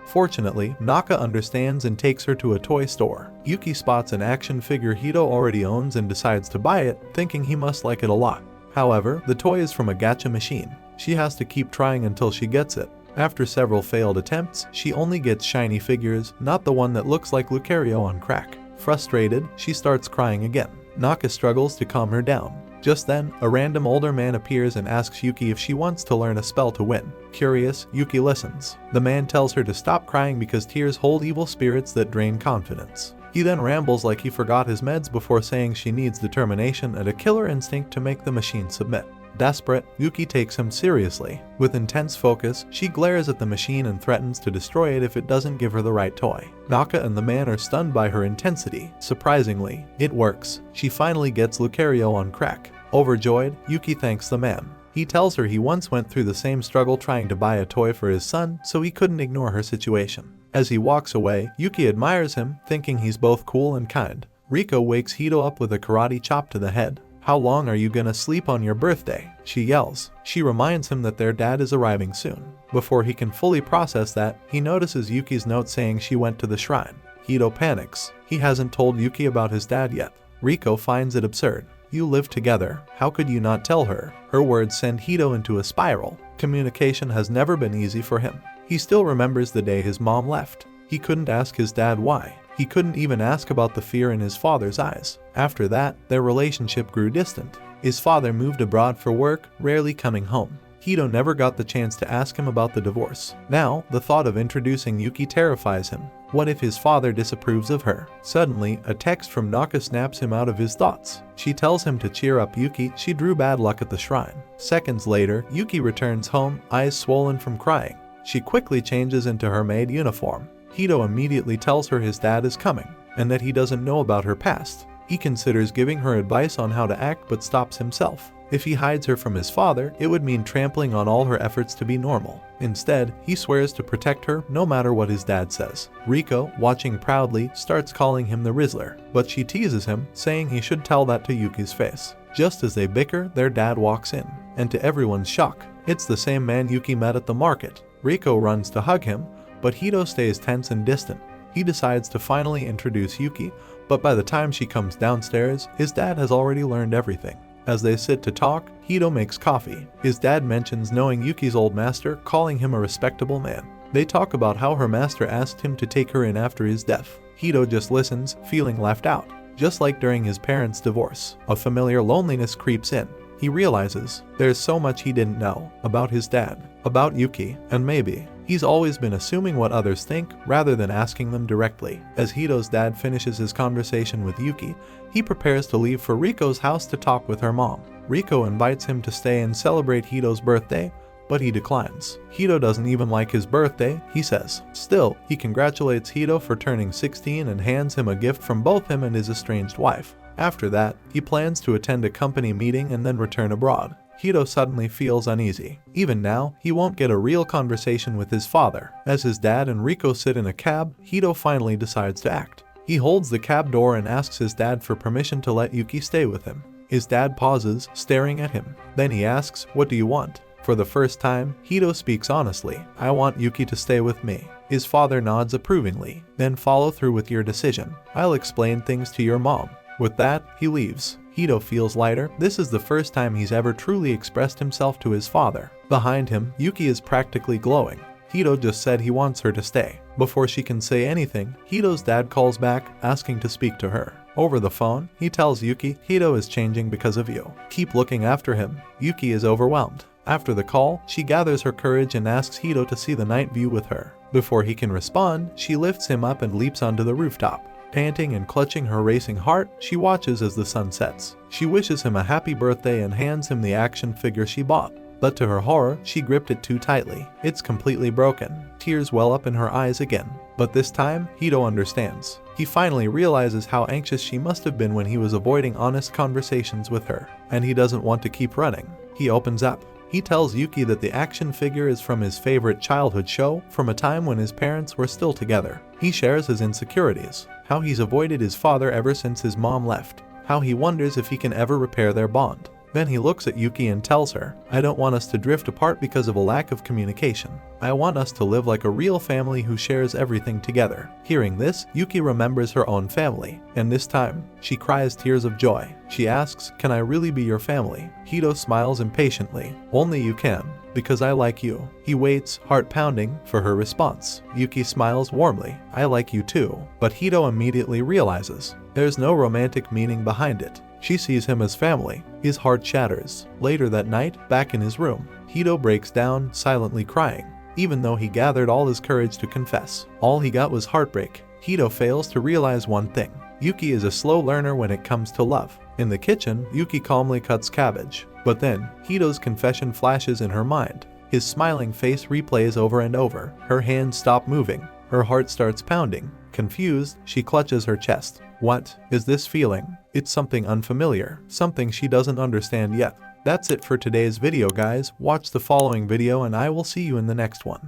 Fortunately, Naka understands and takes her to a toy store. Yuki spots an action figure Hito already owns and decides to buy it, thinking he must like it a lot. However, the toy is from a gacha machine. She has to keep trying until she gets it. After several failed attempts, she only gets shiny figures, not the one that looks like Lucario on crack. Frustrated, she starts crying again. Naka struggles to calm her down. Just then, a random older man appears and asks Yuki if she wants to learn a spell to win. Curious, Yuki listens. The man tells her to stop crying because tears hold evil spirits that drain confidence. He then rambles like he forgot his meds before saying she needs determination and a killer instinct to make the machine submit. Desperate, Yuki takes him seriously. With intense focus, she glares at the machine and threatens to destroy it if it doesn't give her the right toy. Naka and the man are stunned by her intensity. Surprisingly, it works. She finally gets Lucario on crack. Overjoyed, Yuki thanks the man. He tells her he once went through the same struggle trying to buy a toy for his son, so he couldn't ignore her situation. As he walks away, Yuki admires him, thinking he's both cool and kind. Rico wakes Hito up with a karate chop to the head. "How long are you gonna sleep on your birthday?" she yells. She reminds him that their dad is arriving soon. Before he can fully process that, he notices Yuki's note saying she went to the shrine. Hito panics. He hasn't told Yuki about his dad yet. Rico finds it absurd. "You live together. How could you not tell her?" Her words send Hito into a spiral. Communication has never been easy for him. He still remembers the day his mom left. He couldn't ask his dad why. He couldn't even ask about the fear in his father's eyes. After that, their relationship grew distant. His father moved abroad for work, rarely coming home. Hito never got the chance to ask him about the divorce. Now, the thought of introducing Yuki terrifies him. What if his father disapproves of her? Suddenly, a text from Naka snaps him out of his thoughts. She tells him to cheer up Yuki, she drew bad luck at the shrine. Seconds later, Yuki returns home, eyes swollen from crying. She quickly changes into her maid uniform. Hito immediately tells her his dad is coming, and that he doesn't know about her past. He considers giving her advice on how to act but stops himself. If he hides her from his father, it would mean trampling on all her efforts to be normal. Instead, he swears to protect her no matter what his dad says. Rico, watching proudly, starts calling him the Rizzler, but she teases him, saying he should tell that to Yuki's face. Just as they bicker, their dad walks in, and to everyone's shock, it's the same man Yuki met at the market. Rico runs to hug him, but Hito stays tense and distant. He decides to finally introduce Yuki, but by the time she comes downstairs, his dad has already learned everything. As they sit to talk, Hito makes coffee. His dad mentions knowing Yuki's old master, calling him a respectable man. They talk about how her master asked him to take her in after his death. Hito just listens, feeling left out. Just like during his parents' divorce, a familiar loneliness creeps in. He realizes there's so much he didn't know about his dad, about Yuki, and maybe he's always been assuming what others think rather than asking them directly. As Hito's dad finishes his conversation with Yuki, he prepares to leave for Rico's house to talk with her mom. Rico invites him to stay and celebrate Hito's birthday, but he declines. Hito doesn't even like his birthday, he says. Still, he congratulates Hito for turning 16 and hands him a gift from both him and his estranged wife. After that, he plans to attend a company meeting and then return abroad. Hito suddenly feels uneasy. Even now, he won't get a real conversation with his father. As his dad and Rico sit in a cab, Hito finally decides to act. He holds the cab door and asks his dad for permission to let Yuki stay with him. His dad pauses, staring at him. Then he asks, "What do you want?" For the first time, Hito speaks honestly. "I want Yuki to stay with me." His father nods approvingly. "Then follow through with your decision. I'll explain things to your mom." With that, he leaves. Hito feels lighter. This is the first time he's ever truly expressed himself to his father. Behind him, Yuki is practically glowing. Hito just said he wants her to stay. Before she can say anything, Hito's dad calls back, asking to speak to her. Over the phone, he tells Yuki, "Hito is changing because of you. Keep looking after him." Yuki is overwhelmed. After the call, she gathers her courage and asks Hito to see the night view with her. Before he can respond, she lifts him up and leaps onto the rooftop. Panting and clutching her racing heart, she watches as the sun sets. She wishes him a happy birthday and hands him the action figure she bought. But to her horror, she gripped it too tightly. It's completely broken. Tears well up in her eyes again. But this time, Hito understands. He finally realizes how anxious she must have been when he was avoiding honest conversations with her. And he doesn't want to keep running. He opens up. He tells Yuki that the action figure is from his favorite childhood show, from a time when his parents were still together. He shares his insecurities, how he's avoided his father ever since his mom left, how he wonders if he can ever repair their bond. Then he looks at Yuki and tells her, "I don't want us to drift apart because of a lack of communication. I want us to live like a real family who shares everything together." Hearing this, Yuki remembers her own family, and this time, she cries tears of joy. She asks, "Can I really be your family?" Hito smiles impatiently. "Only you can, because I like you." He waits, heart pounding, for her response. Yuki smiles warmly, "I like you too." But Hito immediately realizes, there's no romantic meaning behind it. She sees him as family. His heart shatters. Later that night, back in his room, Hito breaks down, silently crying. Even though he gathered all his courage to confess, all he got was heartbreak. Hito fails to realize one thing. Yuki is a slow learner when it comes to love. In the kitchen, Yuki calmly cuts cabbage. But then, Hito's confession flashes in her mind. His smiling face replays over and over. Her hands stop moving. Her heart starts pounding. Confused, she clutches her chest. What is this feeling? It's something unfamiliar, something she doesn't understand yet. That's it for today's video, guys. Watch the following video and I will see you in the next one.